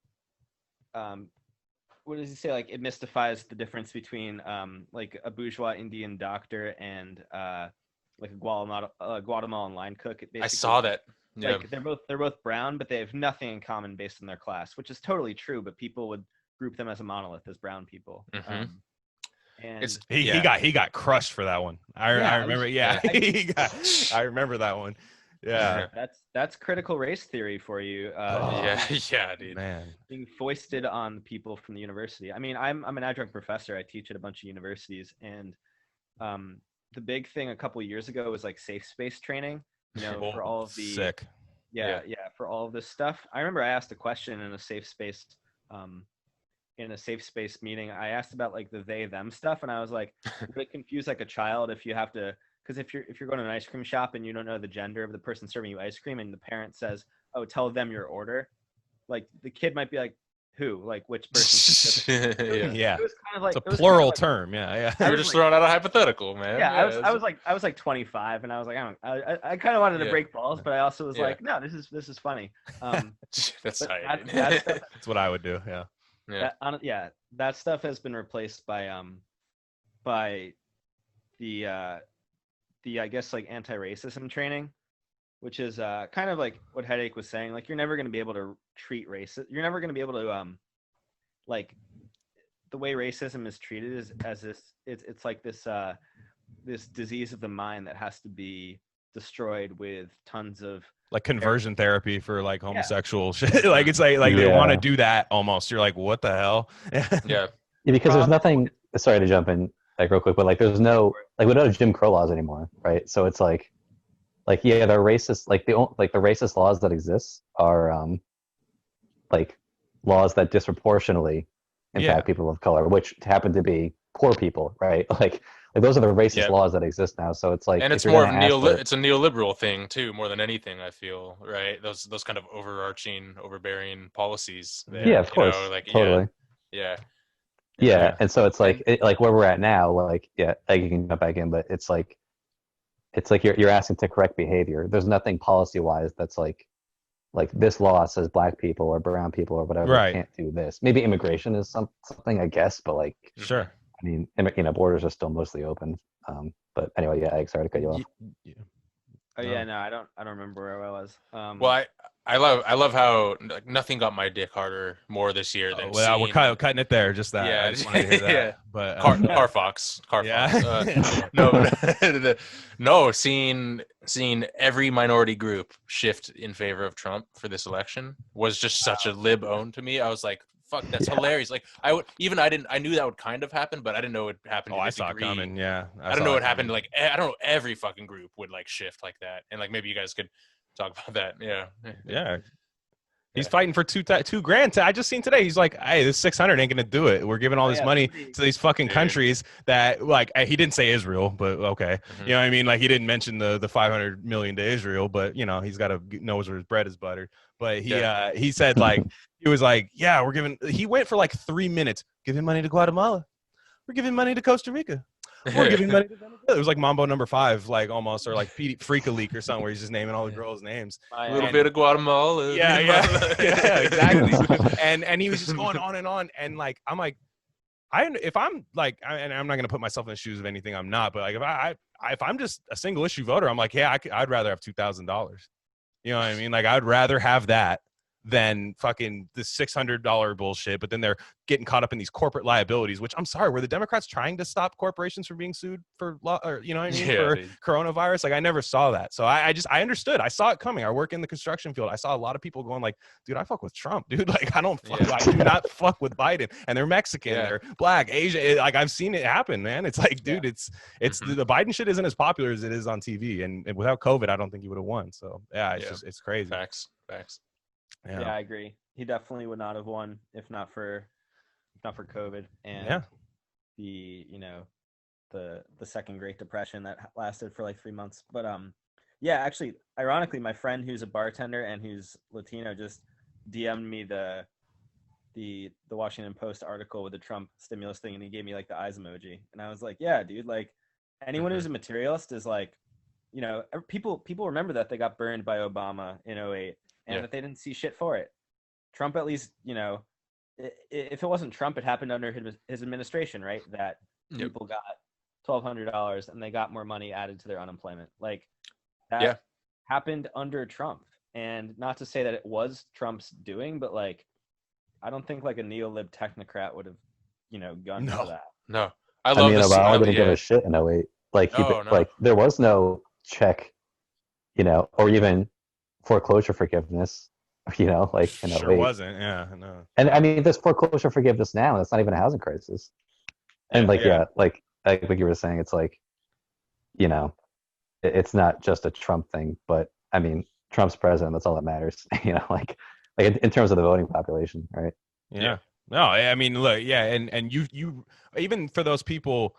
what does he say? Like, it mystifies the difference between like a bourgeois Indian doctor and like a Guatemalan line cook. I saw that. Yeah. Like they're both brown, but they have nothing in common based on their class, which is totally true. But people would group them as a monolith, as brown people. And he got crushed for that one. I remember. I remember that one. Yeah. That's critical race theory for you. Yeah, dude. Man, being foisted on people from the university. I mean, I'm an adjunct professor. I teach at a bunch of universities, and the big thing a couple of years ago was like safe space training. You know, for all of the sick. For all of this stuff. I remember I asked a question in a safe space meeting. I asked about like the they them stuff, and I was like, would it confuse like a child if you have to, because if you're going to an ice cream shop and you don't know the gender of the person serving you ice cream, and the parent says, oh, tell them your order, like the kid might be like, who, like which person? Yeah. It was kind of like it's a plural term. Yeah. You were just throwing out a hypothetical, man. Yeah, I was like 25, and I was like, I kind of wanted to break balls, but I also was like, no, this is funny. That's tight. That's what I would do. That stuff has been replaced by the I guess like anti-racism training, which is kind of like what Headache was saying. Like, you're never going to be able to treat racist. You're never going to be able to like, the way racism is treated is as this. It's like this this disease of the mind that has to be destroyed with tons of like conversion therapy for like homosexual shit. Like, it's like they want to do that almost. You're like, what the hell? Yeah, because there's nothing. Sorry to jump in like real quick, but like there's no, like, we don't have Jim Crow laws anymore, right? So it's like they're racist. Like the racist laws that exist are like laws that disproportionately impact people of color, which happen to be poor people, right? Like those are the racist laws that exist now. So it's like, and it's more of it's a neoliberal thing too, more than anything, I feel, right? Those kind of overarching, overbearing policies. Of course, totally. Yeah, and so it's like like where we're at now, like you can jump back in, but it's like you're asking to correct behavior. There's nothing policy wise that's like this law says black people or brown people or whatever can't do this. Maybe immigration is something, I guess, but like, sure. I mean, borders are still mostly open. But anyway, sorry to cut you off. Oh yeah, no, I don't remember where I was. Well, I love how like nothing got my dick harder more this year than we're kind of cutting it there. Just that. Yeah, I just wanted to hear that. Yeah. But Carfax. Yeah. No, seeing every minority group shift in favor of Trump for this election was just such a lib own to me. I was like, fuck, that's hilarious. Like, I knew that would kind of happen, but I didn't know it happened. I saw it coming. Yeah. I don't know what happened. Like, I don't know, every fucking group would like shift like that. And like, maybe you guys could talk about that. Yeah. He's fighting for $2,000. I just seen today. He's like, hey, this 600 ain't gonna do it. We're giving all this money to these fucking countries that, like, he didn't say Israel, but okay. You know what I mean? Like, he didn't mention the 500 million to Israel, but you know, he's got to knows where his bread is buttered. But he said, like, he was like, he went for like 3 minutes, giving money to Guatemala. We're giving money to Costa Rica. we're giving money to Venezuela. It was like Mambo number 5, like almost, or like Freaka Leak or something, where he's just naming all the girls' names. A little bit of Guatemala. Yeah, yeah, exactly. And he was just going on, and like I'm like, if I'm like, and I'm not gonna put myself in the shoes of anything I'm not, but like if I'm just a single issue voter, I'm like, yeah, I'd rather have $2,000. You know what I mean? Like I'd rather have that than fucking the $600 bullshit. But then they're getting caught up in these corporate liabilities, which I'm sorry, were the Democrats trying to stop corporations from being sued for or you know what I mean, for coronavirus? Like I never saw that. So I understood. I saw it coming. I work in the construction field. I saw a lot of people going like, dude, I fuck with Trump, dude. Like I don't fuck, I do not fuck with Biden. And they're Mexican, they're black, Asian. Like I've seen it happen, man. It's like, dude, it's the Biden shit isn't as popular as it is on TV. And without COVID, I don't think he would have won. So yeah, it's crazy. Facts. Yeah, I agree. He definitely would not have won if not for COVID and the the second Great Depression that lasted for like 3 months. But yeah, actually, ironically, my friend who's a bartender and who's Latino just DM'd me the Washington Post article with the Trump stimulus thing, and he gave me like the eyes emoji, and I was like, yeah, dude, like anyone who's a materialist is like, people remember that they got burned by Obama in 2008. And that they didn't see shit for it. Trump, at least, if it wasn't Trump, it happened under his administration, right? That people got $1,200 and they got more money added to their unemployment. Like that happened under Trump. And not to say that it was Trump's doing, but like, I don't think like a neolib technocrat would have, gone for that. No, I love Obama didn't give a shit in 2008. Like, like there was no check, or even foreclosure forgiveness, like sure wasn't. Yeah, no. And I mean, there's foreclosure forgiveness now. It's not even a housing crisis. And like you were saying, it's like, it's not just a Trump thing, but I mean, Trump's president. That's all that matters. Like in terms of the voting population, right? Yeah. No, I mean, look, and you even for those people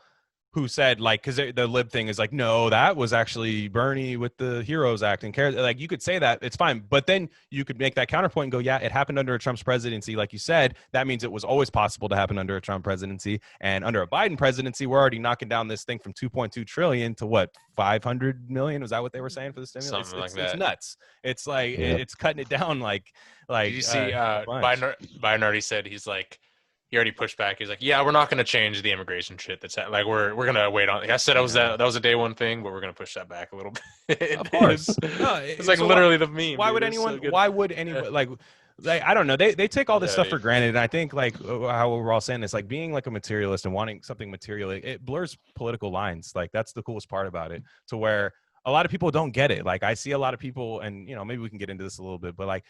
who said like, because the lib thing is like, no, that was actually Bernie with the Heroes Act and care. Like you could say that, it's fine, but then you could make that counterpoint and go, yeah, it happened under a Trump's presidency, like you said. That means it was always possible to happen under a Trump presidency, and under a Biden presidency, we're already knocking down this thing from 2.2 trillion to what, 500 million? Was that what they were saying for the stimulus? Something like that. It's nuts. It's like it's cutting it down. Like. Did you see? Biden already said he's like. He already pushed back. He's like, "Yeah, we're not going to change the immigration shit. That's like we're going to wait on." Like I said, that was a day one thing, but we're going to push that back a little bit. Of course, it's like so literally the meme. Why would anyone? Why would anyone like? I don't know. They take all this stuff for granted, and I think like how we're all saying this, like being like a materialist and wanting something material, it blurs political lines. Like that's the coolest part about it. To where a lot of people don't get it. Like I see a lot of people, and maybe we can get into this a little bit, but like.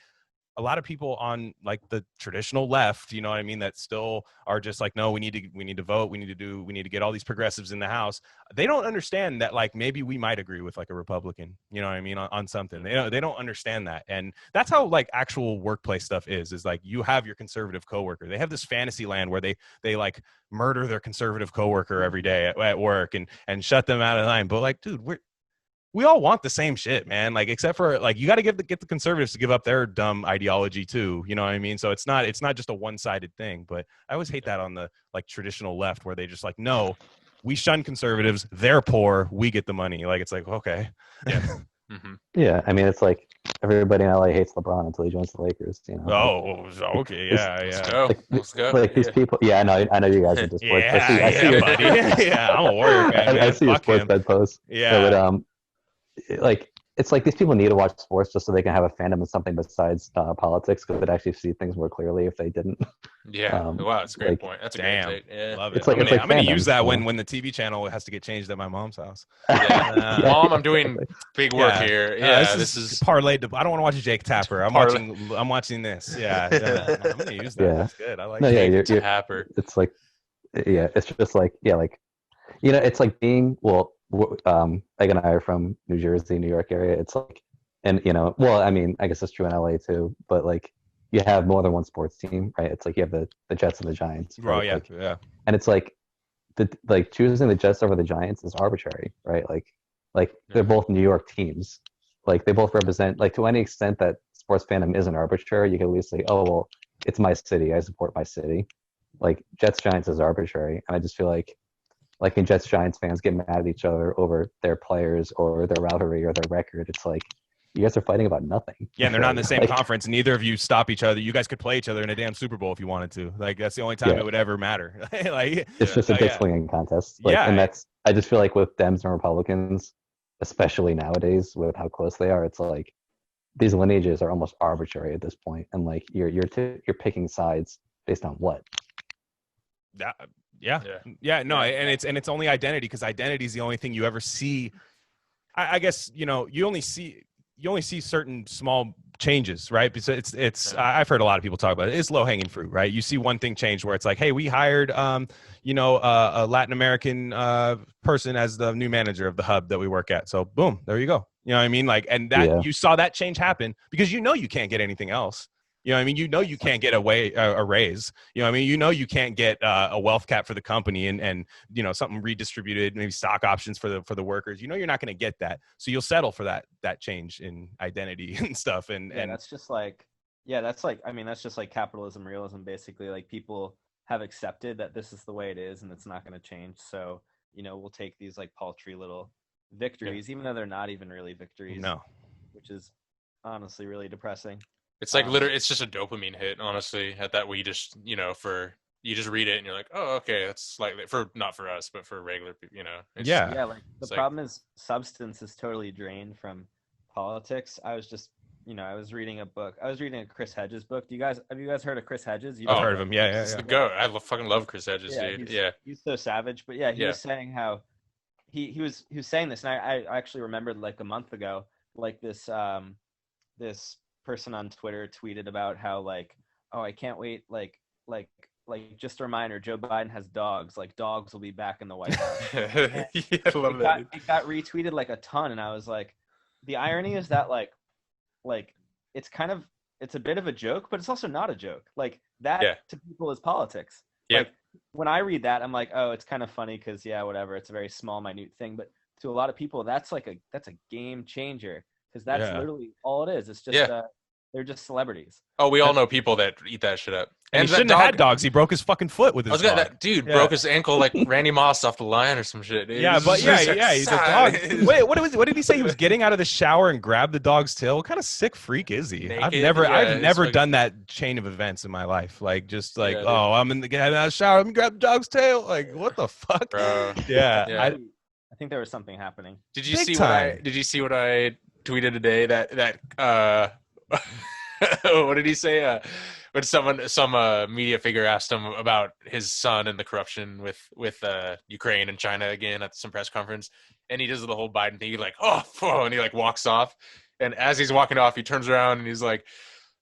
A lot of people on like the traditional left, you know what I mean, that still are just like, no, we need to vote, we need to get all these progressives in the House. They don't understand that like maybe we might agree with like a Republican, you know what I mean, on something. They don't understand that. And that's how like actual workplace stuff is like you have your conservative coworker. They have this fantasy land where they like murder their conservative coworker every day at work and shut them out of line. But like, dude, we all want the same shit, man. Like, except for like, you got to get the conservatives to give up their dumb ideology too. You know what I mean? So it's not just a one-sided thing, but I always hate that on the like traditional left where they just like, no, we shun conservatives. They're poor. We get the money. Like, it's like, okay. Yeah. Yeah. I mean, it's like everybody in LA hates LeBron until he joins the Lakers, Oh, okay. Yeah. Let's go. Like these people. Yeah, I know you guys are just sports. I see buddy. Yeah. I'm a Warrior fan. I see your sports bed post. Yeah. But, like it's like these people need to watch sports just so they can have a fandom of something besides politics, because they'd actually see things more clearly if they didn't. Yeah. Wow, that's a great point. That's a great take. Yeah. Love it. I'm gonna use that when the TV channel has to get changed at my mom's house. Yeah. Mom, I'm doing big work here. Yeah, this is parlayed. I don't want to watch Jake Tapper. I'm watching this. Yeah. I'm gonna use that. Yeah. That's good. I like Jake Tapper. It's like, it's just like, it's like being Egg and I are from New Jersey, New York area. It's like, and I mean, I guess it's true in LA too, but like you have more than one sports team, right? It's like you have the Jets and the Giants. Right? Oh yeah, like, yeah. And it's like choosing the Jets over the Giants is arbitrary, right? Like they're both New York teams. Like they both represent, like to any extent that sports fandom isn't arbitrary, you can at least say, oh well, it's my city, I support my city. Like Jets Giants is arbitrary, and I just feel like like in Jets Giants fans get mad at each other over their players or their rivalry or their record. It's like you guys are fighting about nothing. Yeah, and they're not in the same Like, conference. Neither of you stop each other. You guys could play each other in a damn Super Bowl if you wanted to. Like that's the only time it would ever matter. Like it's just a dick slinging contest. Like, and that's I just feel like with Dems and Republicans, especially nowadays with how close they are, it's like these lineages are almost arbitrary at this point, and like you're picking sides based on what? No, and it's only identity, because identity is the only thing you ever see. I guess you only see certain small changes, right? Because I've heard a lot of people talk about it. It's low hanging fruit, right? You see one thing change where it's like, hey, we hired a Latin American person as the new manager of the hub that we work at. So boom, there you go. You know what I mean? Like, and that you saw that change happen because you can't get anything else. You know what I mean? You can't get a raise. You know what I mean? You can't get a wealth cap for the company and something redistributed, maybe stock options for the workers. You're not going to get that. So you'll settle for that change in identity and stuff. And that's just like capitalism, realism, basically. Like, people have accepted that this is the way it is and it's not going to change. So, we'll take these like paltry little victories, even though they're not even really victories. No. Which is honestly really depressing. It's like literally, it's just a dopamine hit, honestly. At that, we just, you just read it and you're like, oh, okay, that's slightly not for us, but for regular people, Like the problem is substance is totally drained from politics. I was reading a book. I was reading a Chris Hedges book. Have you guys heard of Chris Hedges? I've heard of him. Yeah. The goat. I fucking love Chris Hedges, dude. He's so savage. But he was saying how he was saying this, and I actually remembered like a month ago, like this person on Twitter tweeted about how like, oh, I can't wait, like just a reminder, Joe Biden has dogs, like dogs will be back in the White House. I love that. It got retweeted like a ton, and I was like, the irony is that like it's a bit of a joke, but it's also not a joke. Like that to people is politics. Like when I read that, I'm like, oh, it's kind of funny because whatever, it's a very small, minute thing, but to a lot of people, that's a game changer. Because that's literally all it is. It's just they're just celebrities. Oh, we all know people that eat that shit up. And he shouldn't have had dogs. He broke his fucking foot with his dog. That dude broke his ankle like Randy Moss off the line or some shit. Dude. Yeah, he's a dog. Wait, what did he say? He was getting out of the shower and grabbed the dog's tail. What kind of sick freak is he? Naked? I've never done that chain of events in my life. Like just like, I'm in the get out of the shower, let me grab the dog's tail. Like what the fuck? Bro. Yeah. I think there was something happening. Did you see what I tweeted today that what did he say when some media figure asked him about his son and the corruption with Ukraine and China again at some press conference, and he does the whole Biden thing, he's like, oh, and he like walks off, and as he's walking off he turns around and he's like,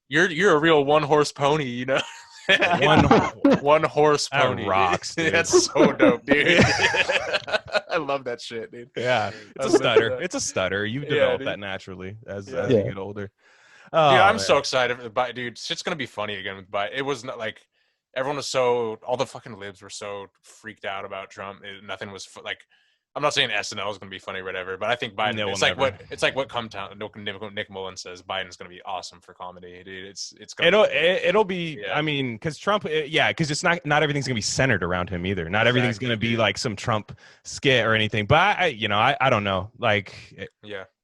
you're a real one-horse pony, one horse pony. That rocks, dude. That's so dope, dude. I love that shit, dude. Yeah, it's a stutter. You develop that naturally as you get older. Oh, dude, I'm so excited. Dude, shit's gonna be funny again with Biden. It was not like everyone was all the fucking libs were so freaked out about Trump. Nothing was like. I'm not saying SNL is going to be funny or whatever, but I think Biden. It's like what Come Town. Nick Mullen says Biden's going to be awesome for comedy, dude. It's it'll be. Yeah. I mean, because Trump, because it's not everything's going to be centered around him either. Not everything's going to be like some Trump skit or anything. But I don't know. Like,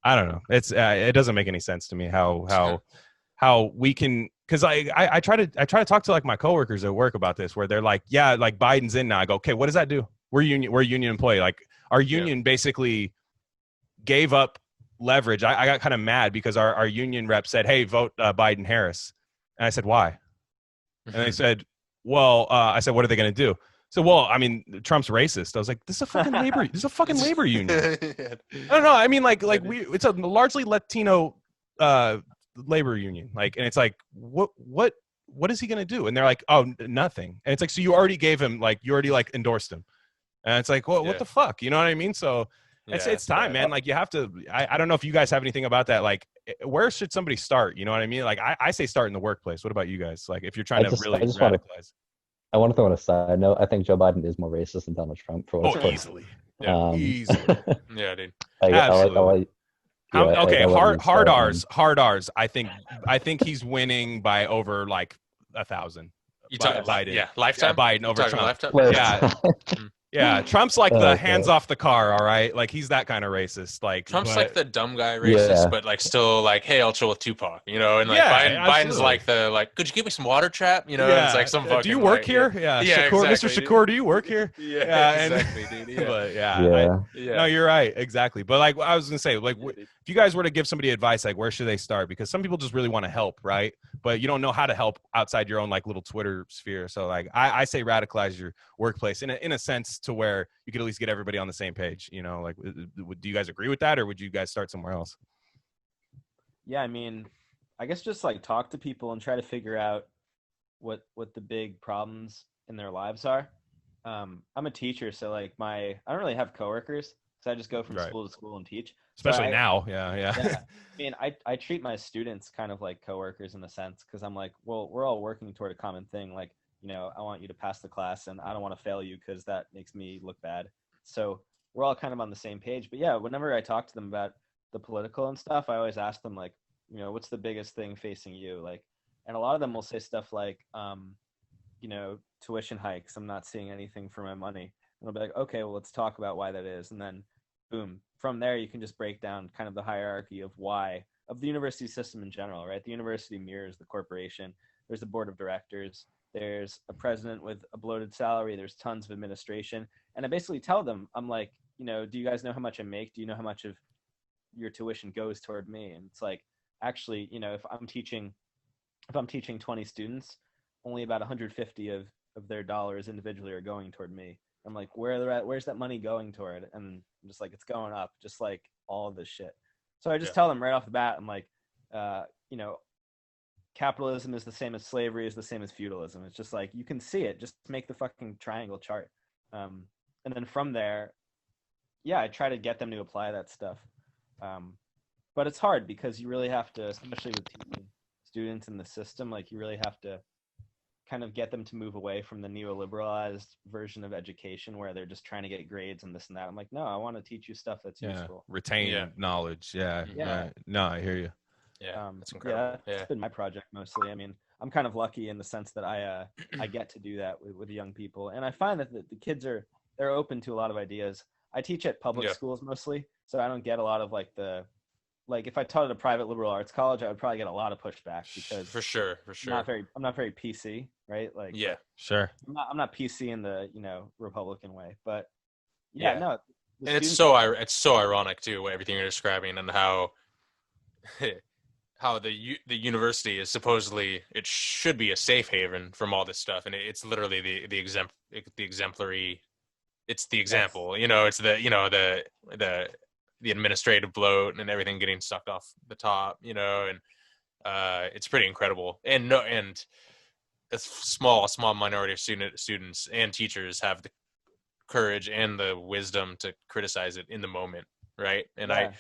I don't know. It doesn't make any sense to me how we can. Because I try to talk to like my coworkers at work about this, where they're like, yeah, like Biden's in now. I go, okay, what does that do? We're a union employee. Like our union basically gave up leverage. I got kind of mad because our union rep said, hey, vote Biden Harris. And I said, why? And they said, well, I said, what are they going to do? So, well, I mean, Trump's racist. I was like, this is a fucking labor union. I don't know. I mean, it's a largely Latino labor union. Like, and it's like, what is he going to do? And they're like, oh, nothing. And it's like, so you already gave him, like, you already like endorsed him. And it's like, well, what the fuck? You know what I mean? So it's time, man. Like you have to, I don't know if you guys have anything about that. Like where should somebody start? You know what I mean? Like I say start in the workplace. What about you guys? Like if you're trying to really radicalize. I want to throw in a side note. I think Joe Biden is more racist than Donald Trump. Easily. Yeah, easily. Yeah, dude. Absolutely. Hard R's. I think he's winning by over like 1,000. You talking Biden? Yeah, lifetime. Biden over Trump. Lifetime? Yeah. Yeah, Trump's like the hands Okay. off the car, all right? Like he's that kind of racist. Like Trump's but like the dumb guy racist, Yeah. but like still like, hey, I'll chill with Tupac, you know, and like yeah, Biden's absolutely. like the like, could you give me some water, chap? You know, and it's like Yeah. some Do you fucking work like, here? Yeah. yeah, Shakur, Mr. exactly, dude. Shakur, do you work here? Yeah, Yeah, and exactly, dude. Yeah, but yeah, Yeah. yeah. no, you're right, exactly. But like I was gonna say, like Yeah, dude. if you guys were to give somebody advice, like where should they start? Because some people just really want to help, right? But you don't know how to help outside your own like little Twitter sphere. So like I say radicalize your workplace in a sense to where you could at least get everybody on the same page. You know, like do you guys agree with that, or would you guys start somewhere else? Yeah, I mean, I guess just like talk to people and try to figure out what the big problems in their lives are. I'm a teacher, so like I don't really have coworkers because I just go from Right. school to school and teach. So Especially now, yeah. yeah, I mean, I treat my students kind of like coworkers in a sense because I'm like, well, we're all working toward a common thing. Like, I want you to pass the class, and I don't want to fail you because that makes me look bad. So we're all kind of on the same page. But yeah, whenever I talk to them about the political and stuff, I always ask them like, what's the biggest thing facing you? Like, and a lot of them will say stuff like, tuition hikes. I'm not seeing anything for my money. And I'll be like, okay, well, let's talk about why that is. And then, boom, from there, you can just break down kind of the hierarchy of why, of the university system in general, right? The university mirrors the corporation. There's a board of directors. There's a president with a bloated salary. There's tons of administration. And I basically tell them, I'm like, do you guys know how much I make? Do you know how much of your tuition goes toward me? And it's like, actually, if I'm teaching 20 students, only about 150 of their dollars individually are going toward me. I'm like, where's that money going toward? And I'm just like, it's going up, just like all of this shit. So I just tell them right off the bat, I'm like, capitalism is the same as slavery, is the same as feudalism. It's just like, you can see it, just make the fucking triangle chart. And then from there, yeah, I try to get them to apply that stuff. But it's hard because you really have to, especially with teaching students in the system, like you really have to kind of get them to move away from the neoliberalized version of education where they're just trying to get grades and this and that. I'm like, no, I want to teach you stuff that's useful. Retain knowledge. Yeah. Yeah. No, I hear you. Yeah, that's incredible. Yeah, it's been my project mostly. I mean, I'm kind of lucky in the sense that I get to do that with young people, and I find that the kids they're open to a lot of ideas. I teach at public schools mostly, so I don't get a lot of like if I taught at a private liberal arts college, I would probably get a lot of pushback because for sure. I'm not very PC, right? Like sure. I'm not PC in the Republican way, but no. And it's so ironic too, everything you're describing and how how the university is supposedly, it should be a safe haven from all this stuff, and it's literally the exemplary. It's the example, it's the administrative bloat and everything getting sucked off the top, and it's pretty incredible. And a small minority of students and teachers have the courage and the wisdom to criticize it in the moment, right? And I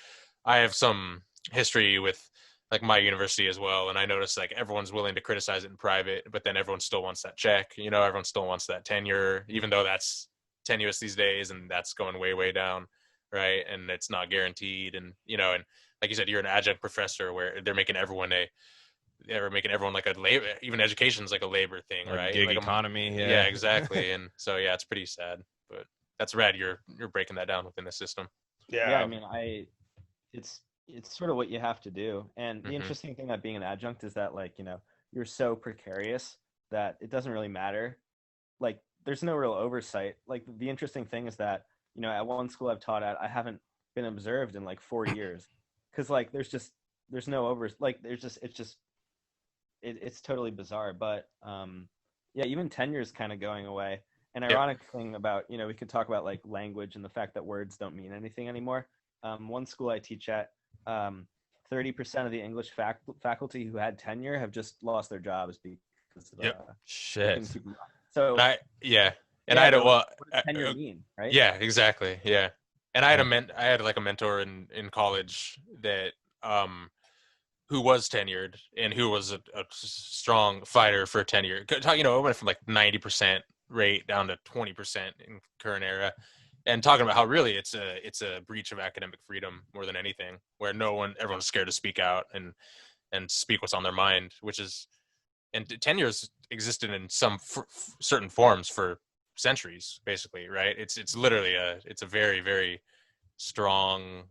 have some history with like my university as well, and I noticed like everyone's willing to criticize it in private, but then everyone still wants that check, everyone still wants that tenure, even though that's tenuous these days and that's going way down, right? And it's not guaranteed. And and like you said, you're an adjunct professor where they're making everyone like a labor, even education's like a labor thing, like right? Gig like economy. Yeah, exactly. And so it's pretty sad, but that's rad you're breaking that down within the system. I mean, it's sort of what you have to do. And the interesting thing about being an adjunct is that you're so precarious that it doesn't really matter. Like there's no real oversight. Like the interesting thing is that at one school I've taught at, I haven't been observed in like 4 years because like there's no it's totally bizarre. But even tenure is kind of going away. An ironic thing about we could talk about like language and the fact that words don't mean anything anymore. One school I teach at, 30% of the English faculty who had tenure have just lost their jobs because of shit. So I had what does tenure mean, right? Yeah, exactly. Yeah. And I had like a mentor in college that who was tenured and who was a strong fighter for tenure. It went from like 90% rate down to 20% in current era. And talking about how really it's a breach of academic freedom more than anything, where everyone's scared to speak out and speak what's on their mind, and tenures existed in some certain forms for centuries, basically, right? It's literally it's a very, very strong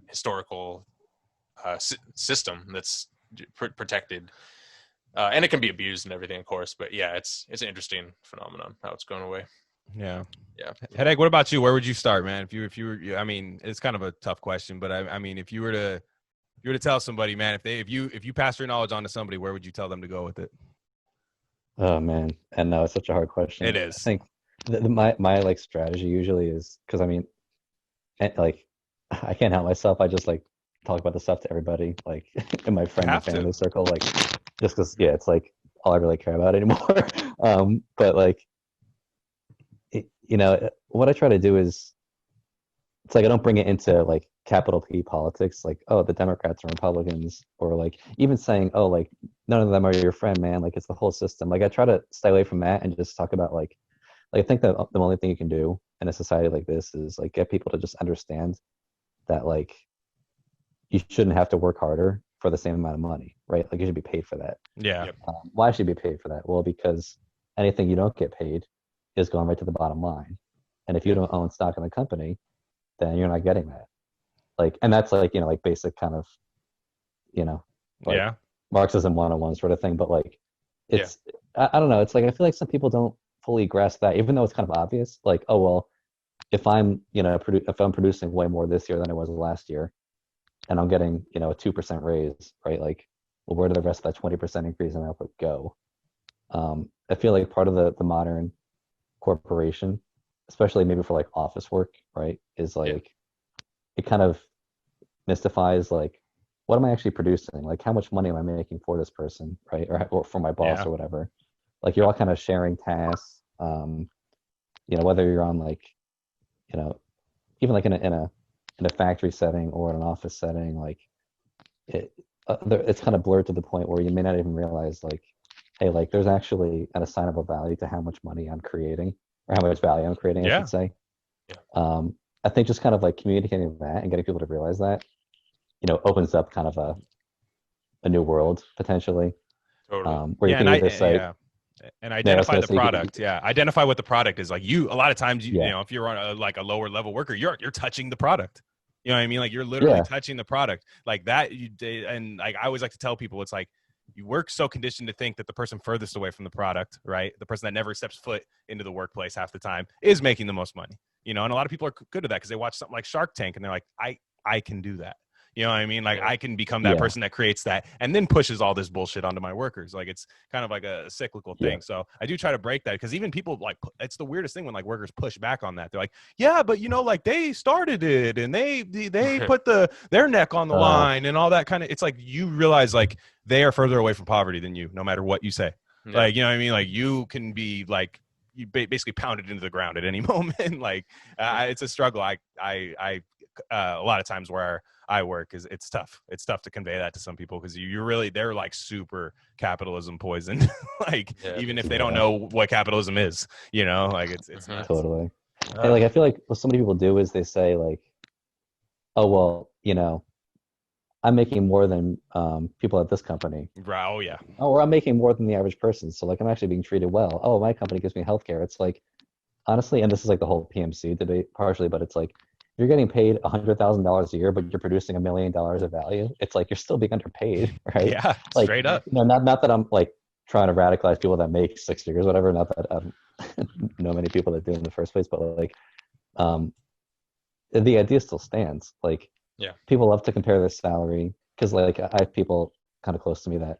historical system that's protected, and it can be abused and everything, of course. But yeah, it's an interesting phenomenon how it's going away. Yeah. Yeah. Headache, what about you? Where would you start, man? If you were, I mean, it's kind of a tough question, but I mean, if you were to tell somebody, man, if you pass your knowledge on to somebody, where would you tell them to go with it? Oh man, and no, it's such a hard question. It I is. think my like strategy usually is because I mean, like I can't help myself. I just like talk about the stuff to everybody, like in my friend and Have to. family circle, like just because yeah, it's like all I really care about anymore. But like you know, what I try to do is it's like I don't bring it into like capital P politics, like oh the Democrats and Republicans, or like even saying oh like none of them are your friend, man. Like it's the whole system. Like I try to stay away from that and just talk about like I think that the only thing you can do in a society like this is like get people to just understand that like you shouldn't have to work harder for the same amount of money, right? Like you should be paid for that. Yeah. Yep. Why should you be paid for that? Well, because anything you don't get paid is going right to the bottom line. And if you don't own stock in the company, then you're not getting that. Like, and that's like, you know, like basic kind of, you know, like Yeah. Marxism 101 sort of thing. But like, it's, I don't know. It's like, I feel like some people don't fully grasp that, even though it's kind of obvious. Like, oh, well, if I'm, you know, if I'm producing way more this year than I was last year, and I'm getting, you know, a 2% raise, right? Like, well, where did the rest of that 20% increase in output go? I feel like part of the modern corporation, especially maybe for like office work, right, is like it kind of mystifies like what am I actually producing? Like how much money am I making for this person, right? Or for my boss or whatever. Like you're all kind of sharing tasks. You know, whether you're on like, you know, even like in a factory setting or in an office setting, like it's kind of blurred to the point where you may not even realize like, hey, like there's actually an assignable value to how much money I'm creating or how much value I'm creating, I should say. Yeah. I think just kind of like communicating that and getting people to realize that, you know, opens up kind of a new world potentially. Totally. Where you can either say, and identify the product. say, Identify what the product is. Like a lot of times, you yeah, know, if you're on like a lower level worker, you're touching the product. You know what I mean? Like you're literally touching the product like that. And like I always like to tell people, it's like you work so conditioned to think that the person furthest away from the product, right? The person that never steps foot into the workplace half the time is making the most money. You know, and a lot of people are good at that because they watch something like Shark Tank and they're like, I can do that. You know what I mean? Like I can become that person that creates that and then pushes all this bullshit onto my workers. Like it's kind of like a cyclical thing. So I do try to break that because even people like, it's the weirdest thing when like workers push back on that. They're like, yeah, but you know, like they started it and they put their neck on the line and all that kind of, it's like, you realize like they are further away from poverty than you, no matter what you say. Like, you know what I mean? Like you can be like, you basically pounded into the ground at any moment. Like it's a struggle. I a lot of times where I work is it's tough. It's tough to convey that to some people because you really, they're like super capitalism poisoned. Like even if they don't know what capitalism is, you know, like it's nuts. Totally. And like I feel like what so many people do is they say like, oh well, you know, I'm making more than people at this company. Oh yeah. Oh, or I'm making more than the average person. So like I'm actually being treated well. Oh, my company gives me healthcare. It's like honestly, and this is like the whole PMC debate partially, but it's like you're getting paid $100,000 a year, but you're producing $1 million of value. It's like you're still being underpaid, right? Yeah, like, straight up. You know, not that I'm like trying to radicalize people that make 6 figures, whatever. Not that I know many people that do in the first place, but like, the idea still stands. Like, people love to compare their salary because like I have people kind of close to me that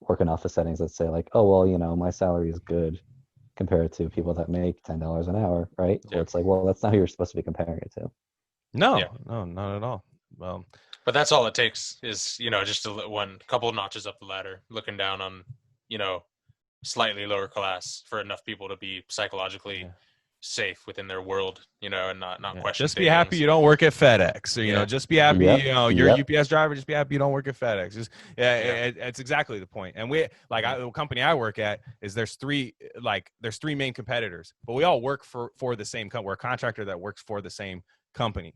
work in office settings that say like, oh well, you know, my salary is good compared to people that make $10 an hour, right? Or it's like, well, that's not who you're supposed to be comparing it to. No, not at all. Well, but that's all it takes is, you know, just one couple notches up the ladder, looking down on, you know, slightly lower class for enough people to be psychologically safe within their world, you know, and not question. Just be happy you don't work at FedEx, or you know, just be happy you know you're a UPS driver. Just be happy you don't work at FedEx. Just it's exactly the point. And we like the company I work at is there's three main competitors, but we all work for the same company. We're a contractor that works for the same company,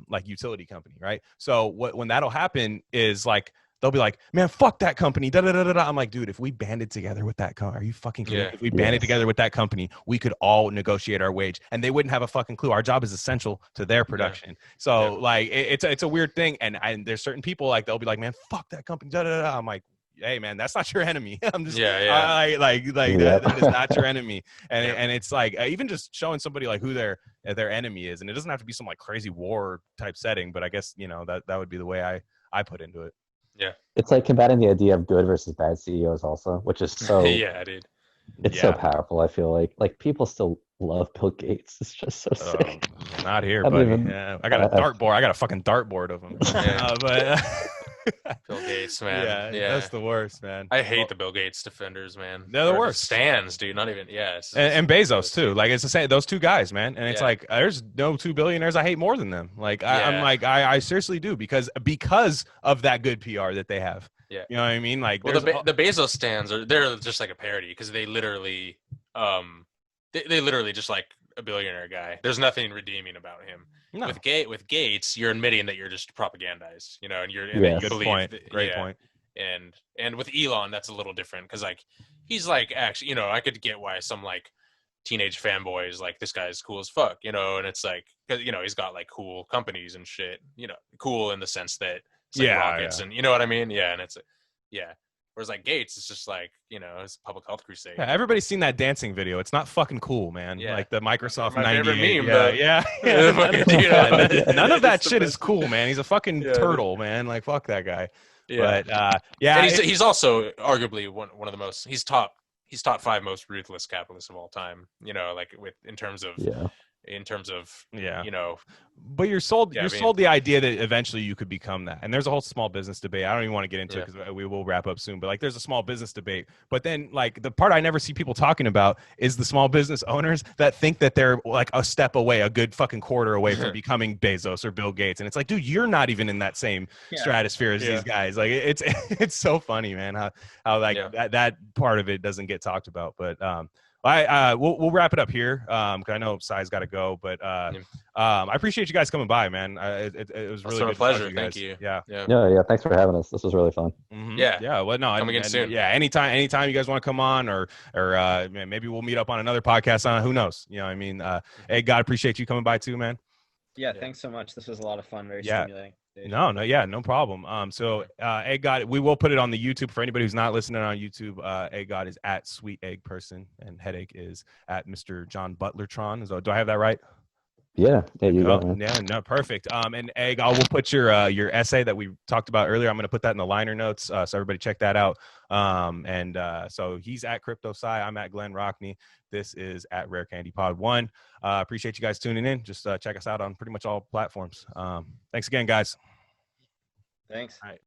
like utility company, right? So when that'll happen is like they'll be like, man, fuck that company. Da, da, da, da, da. I'm like, dude, if we banded together with that company, are you fucking kidding? Yeah. If we banded Yes. together with that company, we could all negotiate our wage and they wouldn't have a fucking clue. Our job is essential to their production. So like, it's a weird thing. And there's certain people like, they'll be like, man, fuck that company. Da, da, da, da. I'm like, hey man, that's not your enemy. I'm just like that is not your enemy. And and it's like even just showing somebody like who their enemy is, and it doesn't have to be some like crazy war type setting, but I guess that would be the way I put into it. Yeah, It's like combating the idea of good versus bad CEOs also, which is so yeah, dude. it's so powerful. I feel like people still love Bill Gates. It's just so sick. Not here, I don't buddy. even- Yeah, I got a dartboard. I got a fucking dartboard of them. But Bill Gates, man. Yeah, that's the worst, man. I hate the Bill Gates defenders, man. They're the Or worst. Stands, dude. Not even. Yeah. And Bezos too. Like it's the same. Those two guys, man. And it's Yeah. like there's no two billionaires I hate more than them. Like I'm Yeah. like I seriously do because of that good PR that they have. Yeah. You know what I mean? Like Well, the Bezos stands they're just like a parody because they literally they literally just like a billionaire guy. There's nothing redeeming about him. no. With Gates, you're admitting that you're just propagandized, and and Yes. that you Good believe point. that- Great yeah. point. And with Elon, that's a little different because like he's like actually, I could get why some like teenage fanboys like this guy's cool as fuck, and it's like because he's got like cool companies and shit, cool in the sense that it's like rockets and you know what I mean, and it's Whereas like Gates, it's just like it's a public health crusade. Yeah, everybody's seen that dancing video. It's not fucking cool, man. Yeah. Like the Microsoft My favorite 98. meme, yeah, though. yeah. None of that It's the shit is best. cool, man. He's a fucking Yeah. turtle, man. Like fuck that guy. Yeah. But And he's also arguably one of the most he's top 5 most ruthless capitalists of all time. Like in terms of yeah. But you're sold the idea that eventually you could become that. And there's a whole small business debate. I don't even want to get into it because we will wrap up soon. But like there's a small business debate. But then like the part I never see people talking about is the small business owners that think that they're like a step away, a good fucking quarter away from becoming Bezos or Bill Gates. And it's like, dude, you're not even in that same stratosphere as these guys. Like it's so funny, man, how like that part of it doesn't get talked about. But we'll wrap it up here because I know Sai's got to go, but I appreciate you guys coming by, man. It was really good a pleasure. to Thank you. Yeah. Yeah. Thanks for having us. This was really fun. Mm-hmm. Yeah. Well, no, Come again soon. Yeah, anytime you guys want to come on, or maybe we'll meet up on another podcast. On who knows? I mean, hey, God, appreciate you coming by too, man. Yeah, thanks so much. This was a lot of fun. Very stimulating. No problem. So Egg God, we will put it on the YouTube for anybody who's not listening on YouTube. Egg God is at Sweet Egg Person, and Headache is at Mr. John Butlertron. Do I have that right? Yeah, you got it. Yeah, no, perfect. And Egg, I will put your essay that we talked about earlier. I'm going to put that in the liner notes, so everybody check that out. So he's at Crypto Sci. I'm at Glenn Rockney. This is at Rare Candy Pod 1. Appreciate you guys tuning in. Just check us out on pretty much all platforms. Thanks again, guys. Thanks. All right.